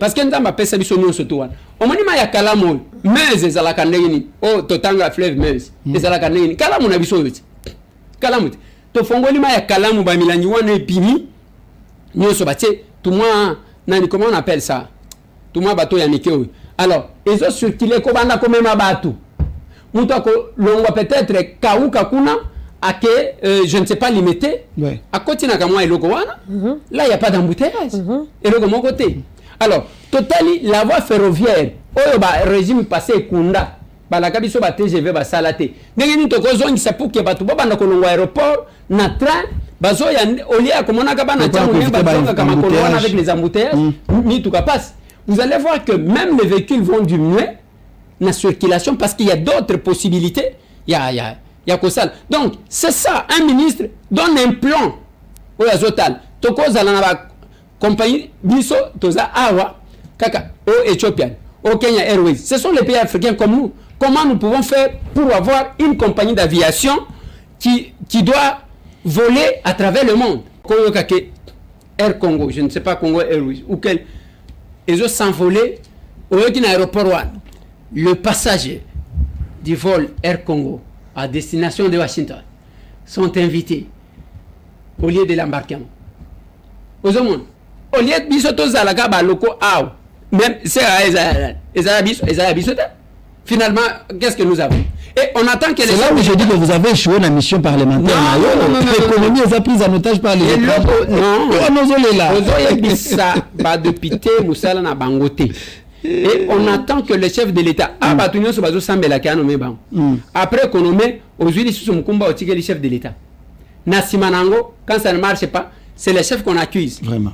[SPEAKER 4] parce que nous avons appelé ça du sonnion surtout. On m'a dit, il y a Kalamon, Meuse, à la Kandéini, oh, Totanga fleuve Meuse, et à la Kandéini. Kalamon a vu ça. Kalamon. To fongoli ma ya Kalamon, Bamilani, et Pimi, nous sommes tout le monde, comment on appelle ça? Tout le monde bateau yanniké. Alors, ils ont circulé comme on a comme un bateau. Moutako l'on peut-être Kaouka Kuna à que je ne sais pas limiter. À côté n'a qu'à moi et le Gowana. Là il n'y a pas d'embouteillage. Et le mon côté. Alors, totali la voie ferroviaire, oyo ba régime passé Kunda, ba la kabiso ba TGV ba salate. Ndenge ni tokozo ngisa pour que batu baba na kolongo aéroport na train bazo ya olia komona ka bana tsango memba zonga kama kolona avec les embouteillages ni tout cas passe. Vous allez voir que même les véhicules vont diminuer la circulation parce qu'il y a d'autres possibilités. Il y a que ça. Donc, c'est ça, un ministre donne un plan au Azotal. Toko Zalana compagnie Biso Toza Awa Kaka au Ethiopian, au Kenya Airways. Ce sont les pays africains comme nous. Comment nous pouvons faire pour avoir une compagnie d'aviation qui doit voler à travers le monde? Air Congo, je ne sais pas Congo Airways ou quel. Ils ont s'envolé au aéroport. Le passager du vol Air Congo à destination de Washington sont invités au lieu de l'embarquement. Au lieu de bisoto zalaka ba loko aw même c'est finalement qu'est-ce que nous avons? Et on attend que les...
[SPEAKER 5] C'est là où je dis que vous avez échoué la mission parlementaire. L'économie est prise en otage par les étrangers.
[SPEAKER 4] Et on attend que le chef de l'État après qu'on nomme aux huiles sous Mukumba au tigre le chef de l'État. Nasimanango, quand ça ne marche pas, c'est le chef qu'on accuse.
[SPEAKER 5] Vraiment.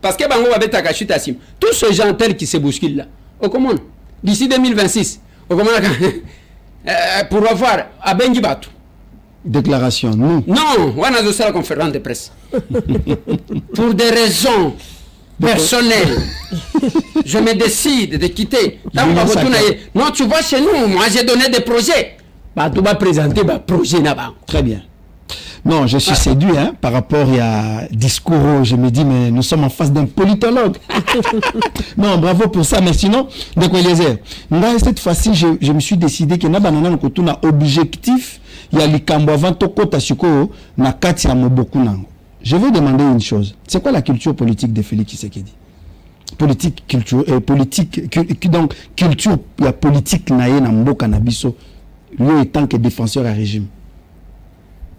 [SPEAKER 4] Parce que Bango va être caché à Sim. Tous ces gens tels qui se bousculent là. Au comment? D'ici 2026, au comment pour avoir à Bengibatu.
[SPEAKER 5] Déclaration, non.
[SPEAKER 4] Non, on a aussi la conférence de presse. Pour des raisons personnelles, je me décide de quitter. Non, tu vois, chez nous, moi j'ai donné des projets. Bah, tu vas présenter un projet là-bas.
[SPEAKER 5] Très bien. Non, je suis séduit par rapport à discours. Je me dis, mais nous sommes en face d'un politologue. Non, bravo pour ça. Mais sinon, cette fois-ci, je me suis décidé que nous avons un objectif. Il y a likambo avant tokota siko na kati ya moboku nango. Je vais demander une chose. C'est quoi la culture politique de Félix Tshisekedi? Politique, culture, donc culture, il y a politique naye na mboka na biso, lui étant que défenseur à régime.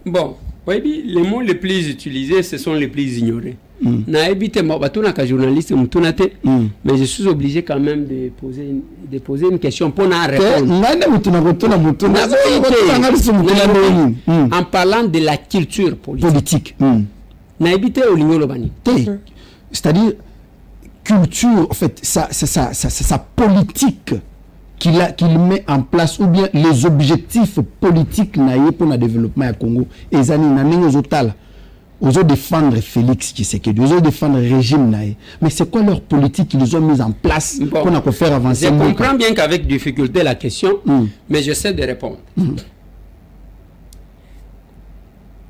[SPEAKER 4] Bon, oui, les mots les plus utilisés, ce sont les plus ignorés. Na évité moi batuna ka journaliste mutunate, mais je suis obligé quand même de poser une question pour na répondre. En parlant de la culture politique. Na évité au lingo lobani.
[SPEAKER 5] C'est-à-dire culture, en fait, c'est sa politique qu'il met en place, ou bien les objectifs politiques pour le développement du Congo. Et ça, ils ont défendre Félix Tshisekedi, ils ont défendre le régime. Mais c'est quoi leur politique qu'ils ont mis en place pour faire avancer?
[SPEAKER 4] Je comprends bien qu'avec difficulté la question, mais j'essaie de répondre.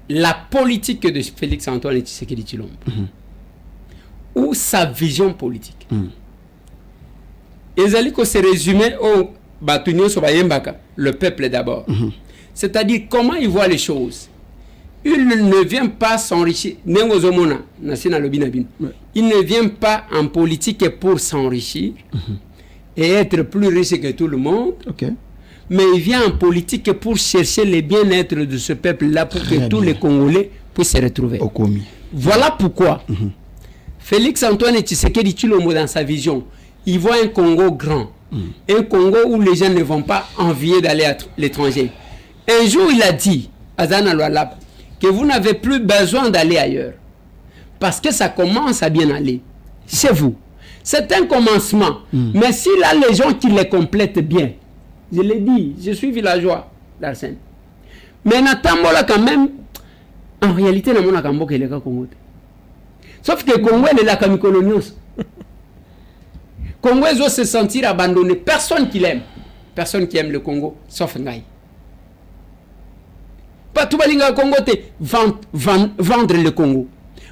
[SPEAKER 4] La politique de Félix Antoine Tshisekedi Tshilombo, ou sa vision politique, ils allaient se résumer au Batunio Sobayembaka, le peuple d'abord. C'est-à-dire comment il voit les choses. Il ne vient pas s'enrichir. Il ne vient pas en politique pour s'enrichir et être plus riche que tout le monde. Mais il vient en politique pour chercher le bien-être de ce peuple-là pour que tous les Congolais puissent se retrouver. Voilà pourquoi Félix Antoine Tshisekedi Tshilombo, dans sa vision, il voit un Congo grand. Un Congo où les gens ne vont pas envier d'aller à l'étranger. Un jour, il a dit à Zana Lualab que vous n'avez plus besoin d'aller ailleurs. Parce que ça commence à bien aller. Chez vous. C'est un commencement. Mais s'il a les gens qui les complètent bien, je l'ai dit, je suis villageois d'Arsène. Mais Natambola quand même, en réalité, n'a pas Kambo qui est le Congo. Sauf que le Congo est la Kamikolonos. Congo doit se sentir abandonné. Personne qui l'aime. Personne qui aime le Congo, sauf Ngaï. Pas tout le Congo, vendre le Congo.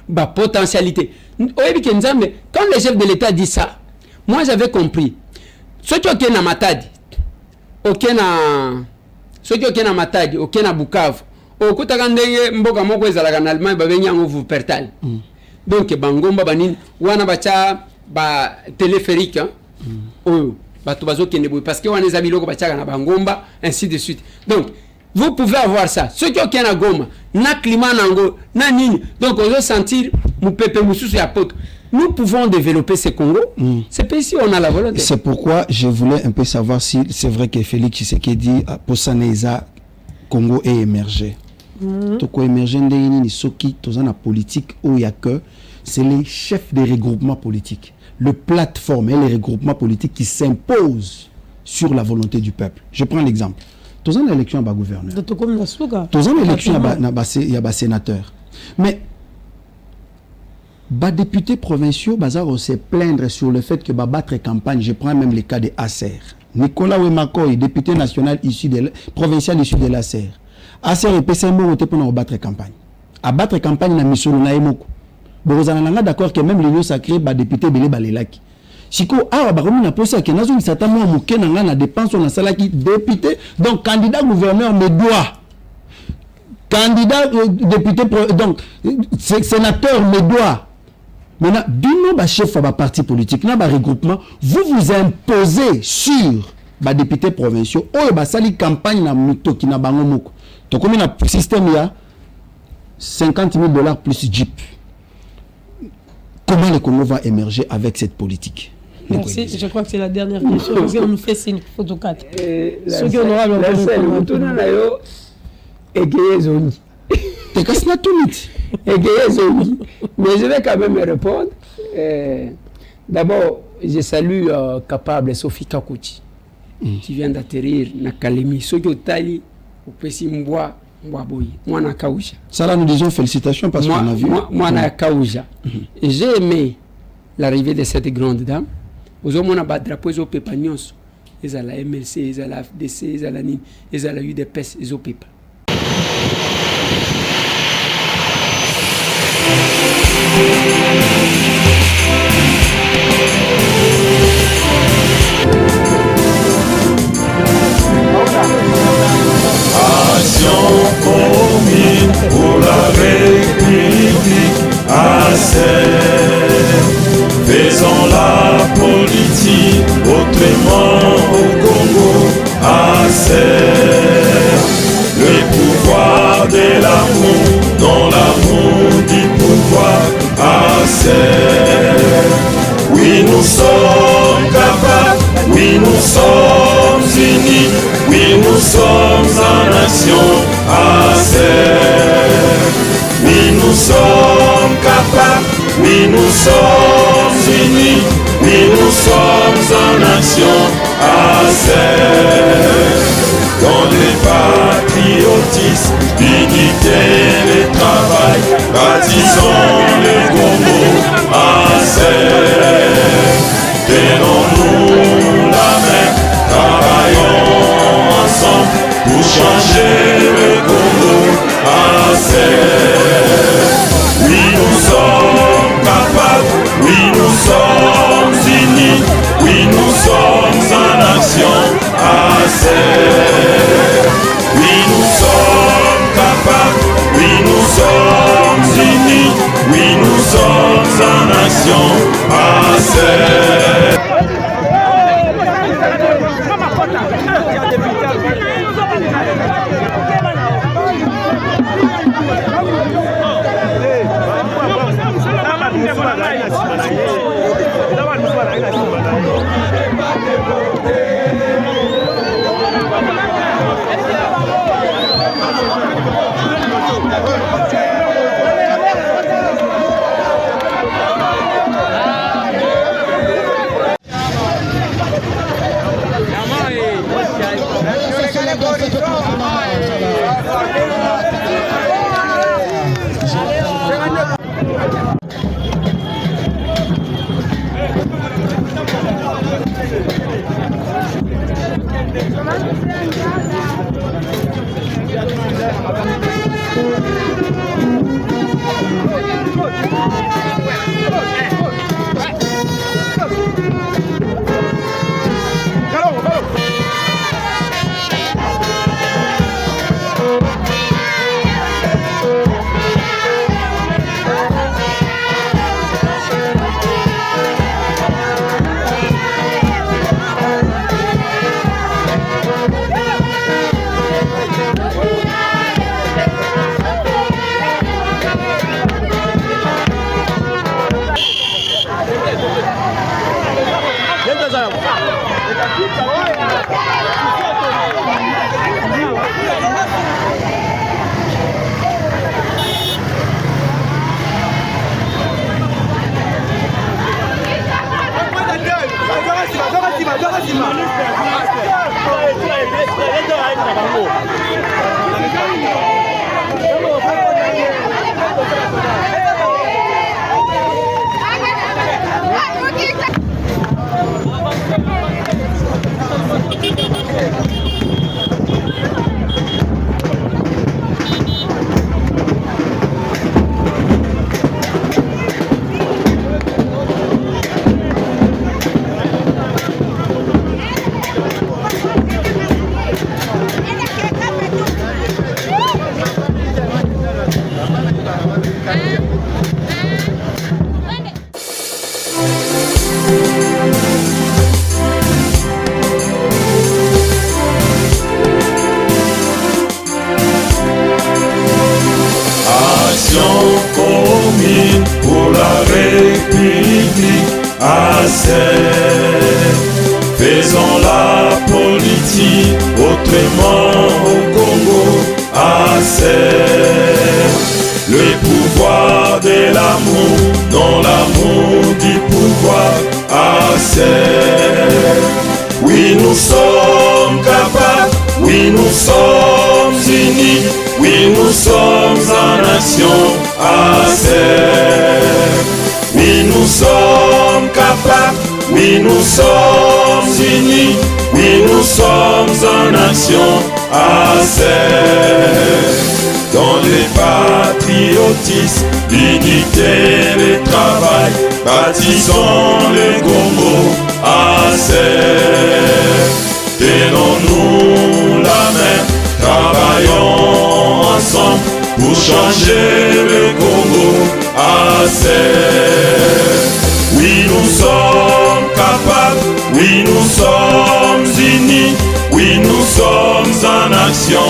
[SPEAKER 4] Bah, potentialité. Quand le chef de l'État dit ça, moi j'avais compris. Ceux qui ont na Matadi, ceux qui ont na Matadi, aucun na Bukavu, au Kotakandeye, Mboka Moko ezalaka na Allemagne, babenyango vous pertal. Donc Bangomba banin, wana bacha ba téléphérique, parce que wana ezabilo ko bacha na Bangomba, ainsi de suite. Donc vous pouvez avoir ça. Ceux qui ont Goma, na climat nango, na nini. Donc on va sentir mon peuple mususu ya poto. nous pouvons développer ce Congo. C'est pas ici on a la volonté.
[SPEAKER 5] C'est pourquoi je voulais un peu savoir si c'est vrai que Félix Tshisekedi pour Saneza Congo est émergé. Toko émergé ndeni soki tozana politique où il y a que c'est les chefs des regroupements politiques, le plateforme et les regroupements politiques qui s'imposent sur la volonté du peuple. Je prends l'exemple. Tozana élection à gouverneur. Tozana élection à sénateur. Mais les députés provinciaux se plaindre sur le fait que battre campagne, je prends même les cas de Acer. Nicolas Wemakoy, député national provincial issu de l'Acer. Acer et PCMO ont été pour battre campagne. À battre campagne, na mission na emoko. Vous avez d'accord que même l'union sacrée, député Belé Balelaki. Siko, baromi na posa que nazo misata mo muke na na dépense na salaki député, donc candidat gouverneur me doit. Candidat député, donc sénateur me doit. Maintenant, d'un chef de parti politique, d'un regroupement, vous vous imposez sur les députés provinciaux. Oh, bah ça, les campagnes na muto qui na bango moko. Donc, comme il y a un système, il y a $50 000 plus Jeep. Comment le Congo va émerger avec cette politique?
[SPEAKER 3] Merci, je crois que c'est la dernière question. Parce qu'on nous fait signe photo 4.
[SPEAKER 4] Ce qui est honorable, mais je vais quand même répondre. D'abord, je salue capable Sophie Kakouchi qui vient d'atterrir na Kalemi. Ce que Tali au Pessi Mboa Mboaboyi, moi na Kaouja.
[SPEAKER 5] Ça là nous disons félicitations parce qu'on a vu.
[SPEAKER 4] Moi na Kaouja. Et j'ai aimé l'arrivée de cette grande dame. Aux hommes on a battu drapeau aux pépagnos. Ils ont la MLC, ils ont la FDC, ils ont la NIN, ils ont la UDPS, ils ont pépa.
[SPEAKER 11] Action commune pour la République, faisons la politique autrement au Congo, le pouvoir de l'amour, dans l'amour du pouvoir, oui nous sommes capables, oui nous sommes unis, oui nous sommes en nation, oui nous sommes capables, oui nous sommes unis, oui nous sommes en nation, dans le patriotisme, l'unité, le travail, bâtissons le Congo, tenons-nous la main, travaillons ensemble pour changer le Congo, oui nous sommes capables, oui nous sommes unis, oui nous sommes en action, oui nous sommes capables, oui nous sommes unis, oui nous sommes en action, Pour la République, faisons la politique autrement au Congo, le pouvoir de l'amour, non l'amour du pouvoir, oui nous sommes capables, oui nous sommes unis, oui nous sommes en nation, oui nous sommes capables, oui nous sommes unis, oui nous sommes en nation, dans le patriotisme, l'unité, le travail, bâtissons le Congo, tenons-nous la main, travaillons ensemble pour changer le Congo, oui nous sommes capables, oui nous sommes unis, oui nous sommes en action,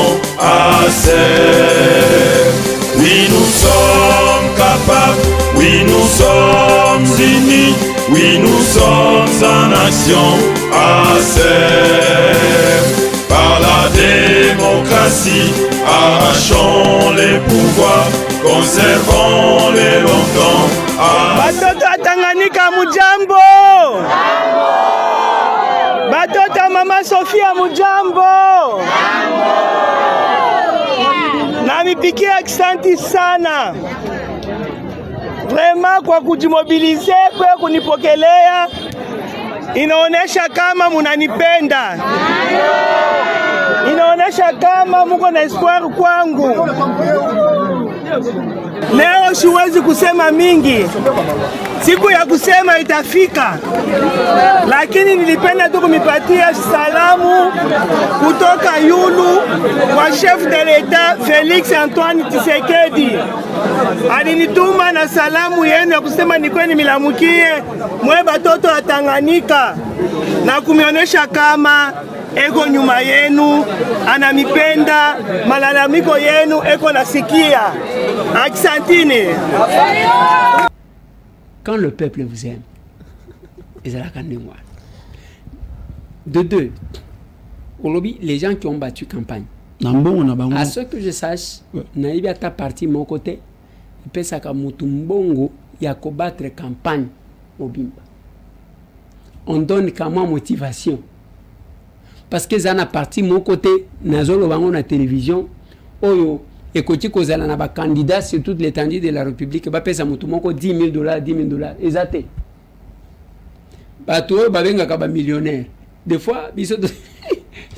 [SPEAKER 11] oui nous sommes capables, oui nous sommes unis, oui nous sommes en action, par la démocratie, arrachons les pouvoirs, conservons-les longtemps.
[SPEAKER 12] Batoto Tanganyika mujambo. Batoto Mama Sofia mujambo. Namipikia asante sana vraiment kwa kujimobilize kwa kunipokelea, inaonesha kama munanipenda, inaonesha kama muko na espoir kwangu. Leo siwezi kusema mingi, siku ya kusema itafika, lakini nilipenda tu kumipatia salamu kutoka yulu kwa chef de l'Etat Felix Antoine Tshisekedi. Alinituma na salamu yenu ya kusema nikweni milamukie mwe batoto wa Tanganyika na kumionyesha kama eko nyuma yenu, anamipenda, malalamiko yenu eko nasikia. Asantini.
[SPEAKER 4] Quand le peuple vous aime, de deux, au lobby, les gens qui ont battu campagne, à ce que je sache, naïbi ta parti mon côté, il peut saka mutumbongo ya ko battre campagne mobimba. On donne comment motivation. Parce que ça na parti mon côté, nazolo bango na télévision, oyo ekoti kozala na ba candidat sur toute l'étendue de la République, ba pesa mutu moko $10,000, $10,000, ezate. Bato ba benga ka ba millionnaire. Des fois biso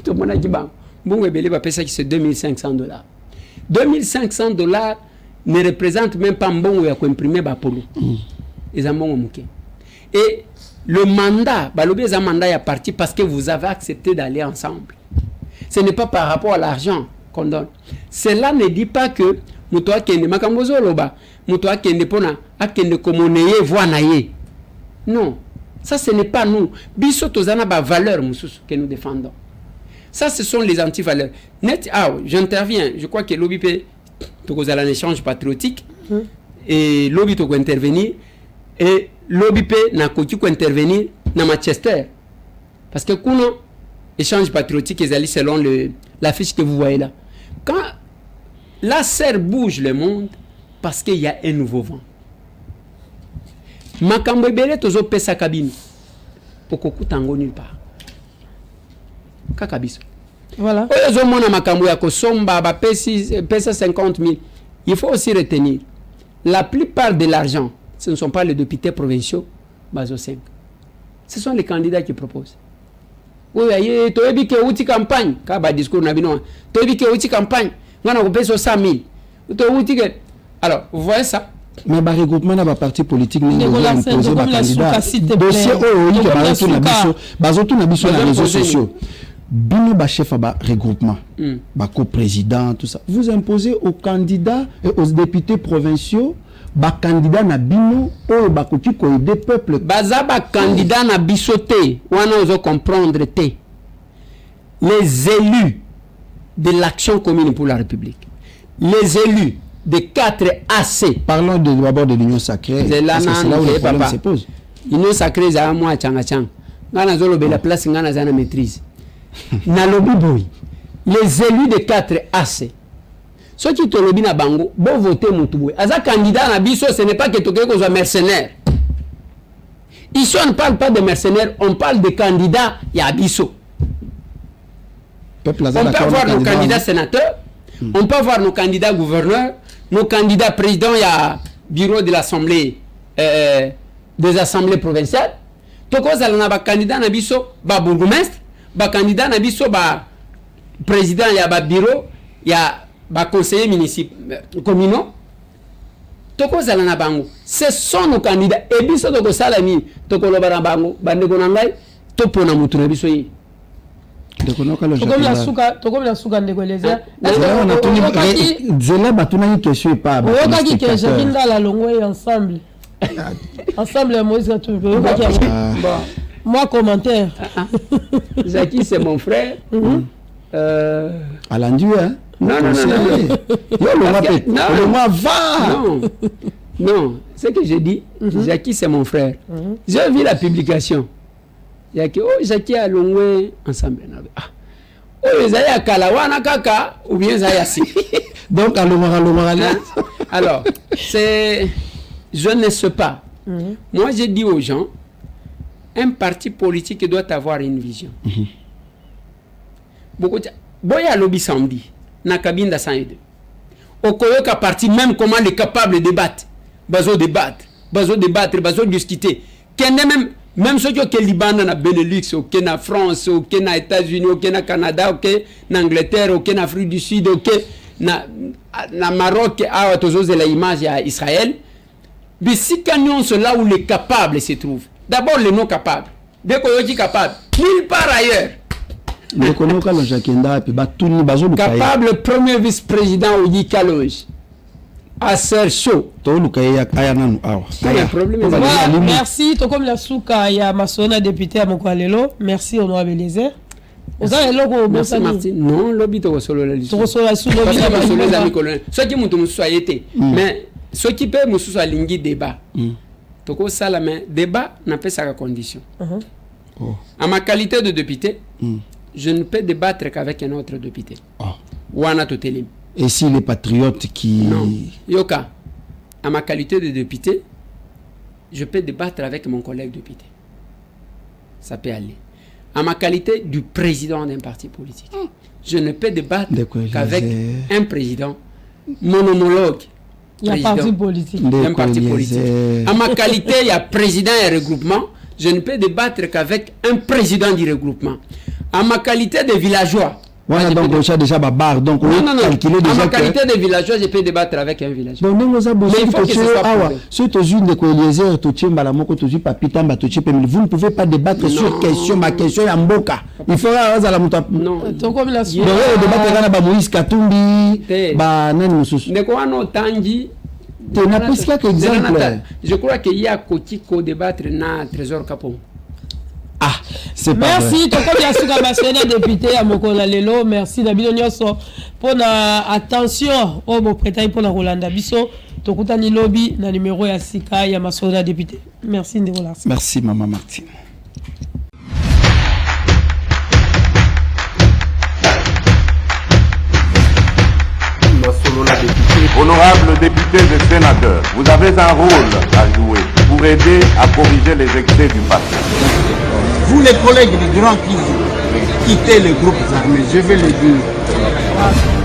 [SPEAKER 4] to mona kibango. Bongo ebele ba pesa ki c'est $2,500. $2,500 ne représente même pas mbongo ya ko imprimer ba polo. Ezambongo muke. Et le mandat, balobi eza mandat ya parti parce que vous avez accepté d'aller ensemble. Ce n'est pas par rapport à l'argent qu'on donne. Cela ne dit pas que muto akende makambozo loba, muto akende pona akende komoneye voanaye. Non, ça ce n'est pas nous. Biso tozana ba valeur mususu que nous défendons. Ça ce sont les anti-valeurs. Net j'interviens, je crois que lobby peut tokozala un échange patriotique et lobby toko intervenir et lobby peut na koki ko intervenir na Manchester parce que kuno échange patriotique ezali selon l'affiche que vous voyez là. Quand la serre bouge le monde parce qu'il y a un nouveau vent. Makambo ebele tozo pesa kabine. Okokuta ngo nulle part. Kaka biso. Voilà. Oyo mona makambo ya kosomba ba pesa 50 000. Il faut aussi retenir la plupart de l'argent, ce ne sont pas les députés provinciaux, bazo 5. Ce sont les candidats qui proposent. Oui, aye to ebi ke uti campagne, ka ba discours na bino. To ebi ke uti campagne, ngana ko pesa 100 000. To uti ke. Alors, vous voyez ça?
[SPEAKER 5] Mais bah regroupement na ba parti politique ni imposer ba candidat. Dossier oyo ke bazotu na biso na réseaux sociaux. Bino ba chef ba regroupement, ba co-président tout ça. Vous imposez aux candidats et aux députés provinciaux ba candidat na bino oyo ba koti ko aider peuple.
[SPEAKER 4] Baza ba candidat na bisoté, wana ozo comprendre té. Les élus de l'action commune pour la République. Les élus de 4 AC.
[SPEAKER 5] Parlons d'abord de l'union sacrée.
[SPEAKER 4] C'est là
[SPEAKER 5] où le problème se pose.
[SPEAKER 4] L'union sacrée za moi changa changa. Ngana zolo be la place ngana za na maîtrise. Na lobby boy. Les élus de 4 AC. Ceux qui te lobby na bango, bon voter Moutoué. Aza candidat na biso, ce n'est pas que tu sois mercenaire. Ici on ne parle pas de mercenaires, on parle de candidats ya biso. On peut avoir nos candidats sénateurs, on peut avoir nos candidats gouverneurs, nos candidats présidents, il y a bureau de l'Assemblée, des assemblées provinciales. Toko zalana ba candidat na biso, ba bourgmestre, ba candidat na biso, ba président, il y a ba bureau, il y a ba conseiller municipal, communaux. Toko zalana bango. Ce sont nos candidats. Et biso toko salami, toko lobara bango, bande konangai, topo na mutu na biso yi.
[SPEAKER 3] Tokomi la suka ndeko eleza.
[SPEAKER 5] Zela batuna ni question pas.
[SPEAKER 3] Okaki ke Jakinda la longwe ensemble. Ensemble Moïse Katumbi. Moi commentaire.
[SPEAKER 4] Zaki c'est mon frère.
[SPEAKER 5] Alandu hein.
[SPEAKER 4] Non. Non, ce que j'ai dit, Zaki c'est mon frère. J'ai vu la publication. Il y a que Zaki a longwe ensemble. Oh, Zaya Kalawana Kaka ou bien Zaya Si.
[SPEAKER 5] Donc,
[SPEAKER 4] alors, c'est. Je ne sais pas. Moi, j'ai dit aux gens, un parti politique doit avoir une vision. Beaucoup de. Boya lobby samedi, na cabine 102. Au Koyoka parti, même comment les capables de débattre. Bazo débattre, bazo discuter. Même ceux qui ont le Liban, na Benelux, au na France, au na États-Unis, au na Canada, au na Angleterre, au na Afrique du Sud, au na Maroc, à l'image à Israël. Mais si nous sommes là où les capables se trouvent, d'abord les non capables. Dès qu'on dit capable, nulle part ailleurs. Capable, premier vice-président au Kaloge. À Sercho.
[SPEAKER 3] Merci. Tokom la souka ya masona député à Mokwalelo. Merci honorable Eliezer.
[SPEAKER 4] Merci Martin. Non, lobby to solo la liste. Ceux qui m'ont été. Mais ceux qui peuvent me soucier lingi débat. Toko salame débat n'a pas sa condition. À ma qualité de député, je ne peux débattre qu'avec un autre député. Wana Totelim.
[SPEAKER 5] Et si les patriotes qui...
[SPEAKER 4] Non. Yoka, à ma qualité de député, je peux débattre avec mon collègue député. Ça peut aller. À ma qualité du président d'un parti politique, je ne peux débattre qu'avec un président, mon homologue.
[SPEAKER 3] Il y a un parti politique.
[SPEAKER 4] Un parti politique. À ma qualité, il y a président et regroupement, je ne peux débattre qu'avec un président du regroupement. À ma qualité de villageois,
[SPEAKER 5] donc déjà barre donc
[SPEAKER 4] non. À ma qualité de villageois, je peux débattre avec un villageois.
[SPEAKER 5] Donc nous avons besoin de vous ne pouvez pas débattre sur question ma question ya mboka. Il faudra la muta.
[SPEAKER 3] Non. Donc comme la suite.
[SPEAKER 5] Débattre na Moïse Katumbi ba nani mususu.
[SPEAKER 4] Ne ko ano tangi je crois qu'il y a Kotiko débattre na Trésor Kapong.
[SPEAKER 5] Ah, c'est pas
[SPEAKER 3] merci Tokomi Asuka Masena député à Mokola Lelo. Merci Nabino Nyoso pour la attention au bon prêtail pour la Rolanda Biso. Tokutani lobby na numéro ya Sika ya Masona député. Merci Ndekola.
[SPEAKER 5] Merci Maman Martine.
[SPEAKER 1] Honorables députés et sénateurs, vous avez un rôle à jouer pour aider à corriger les excès du passé.
[SPEAKER 13] Vous les collègues du Grand qui quittez les groupes armés, je vais le dire.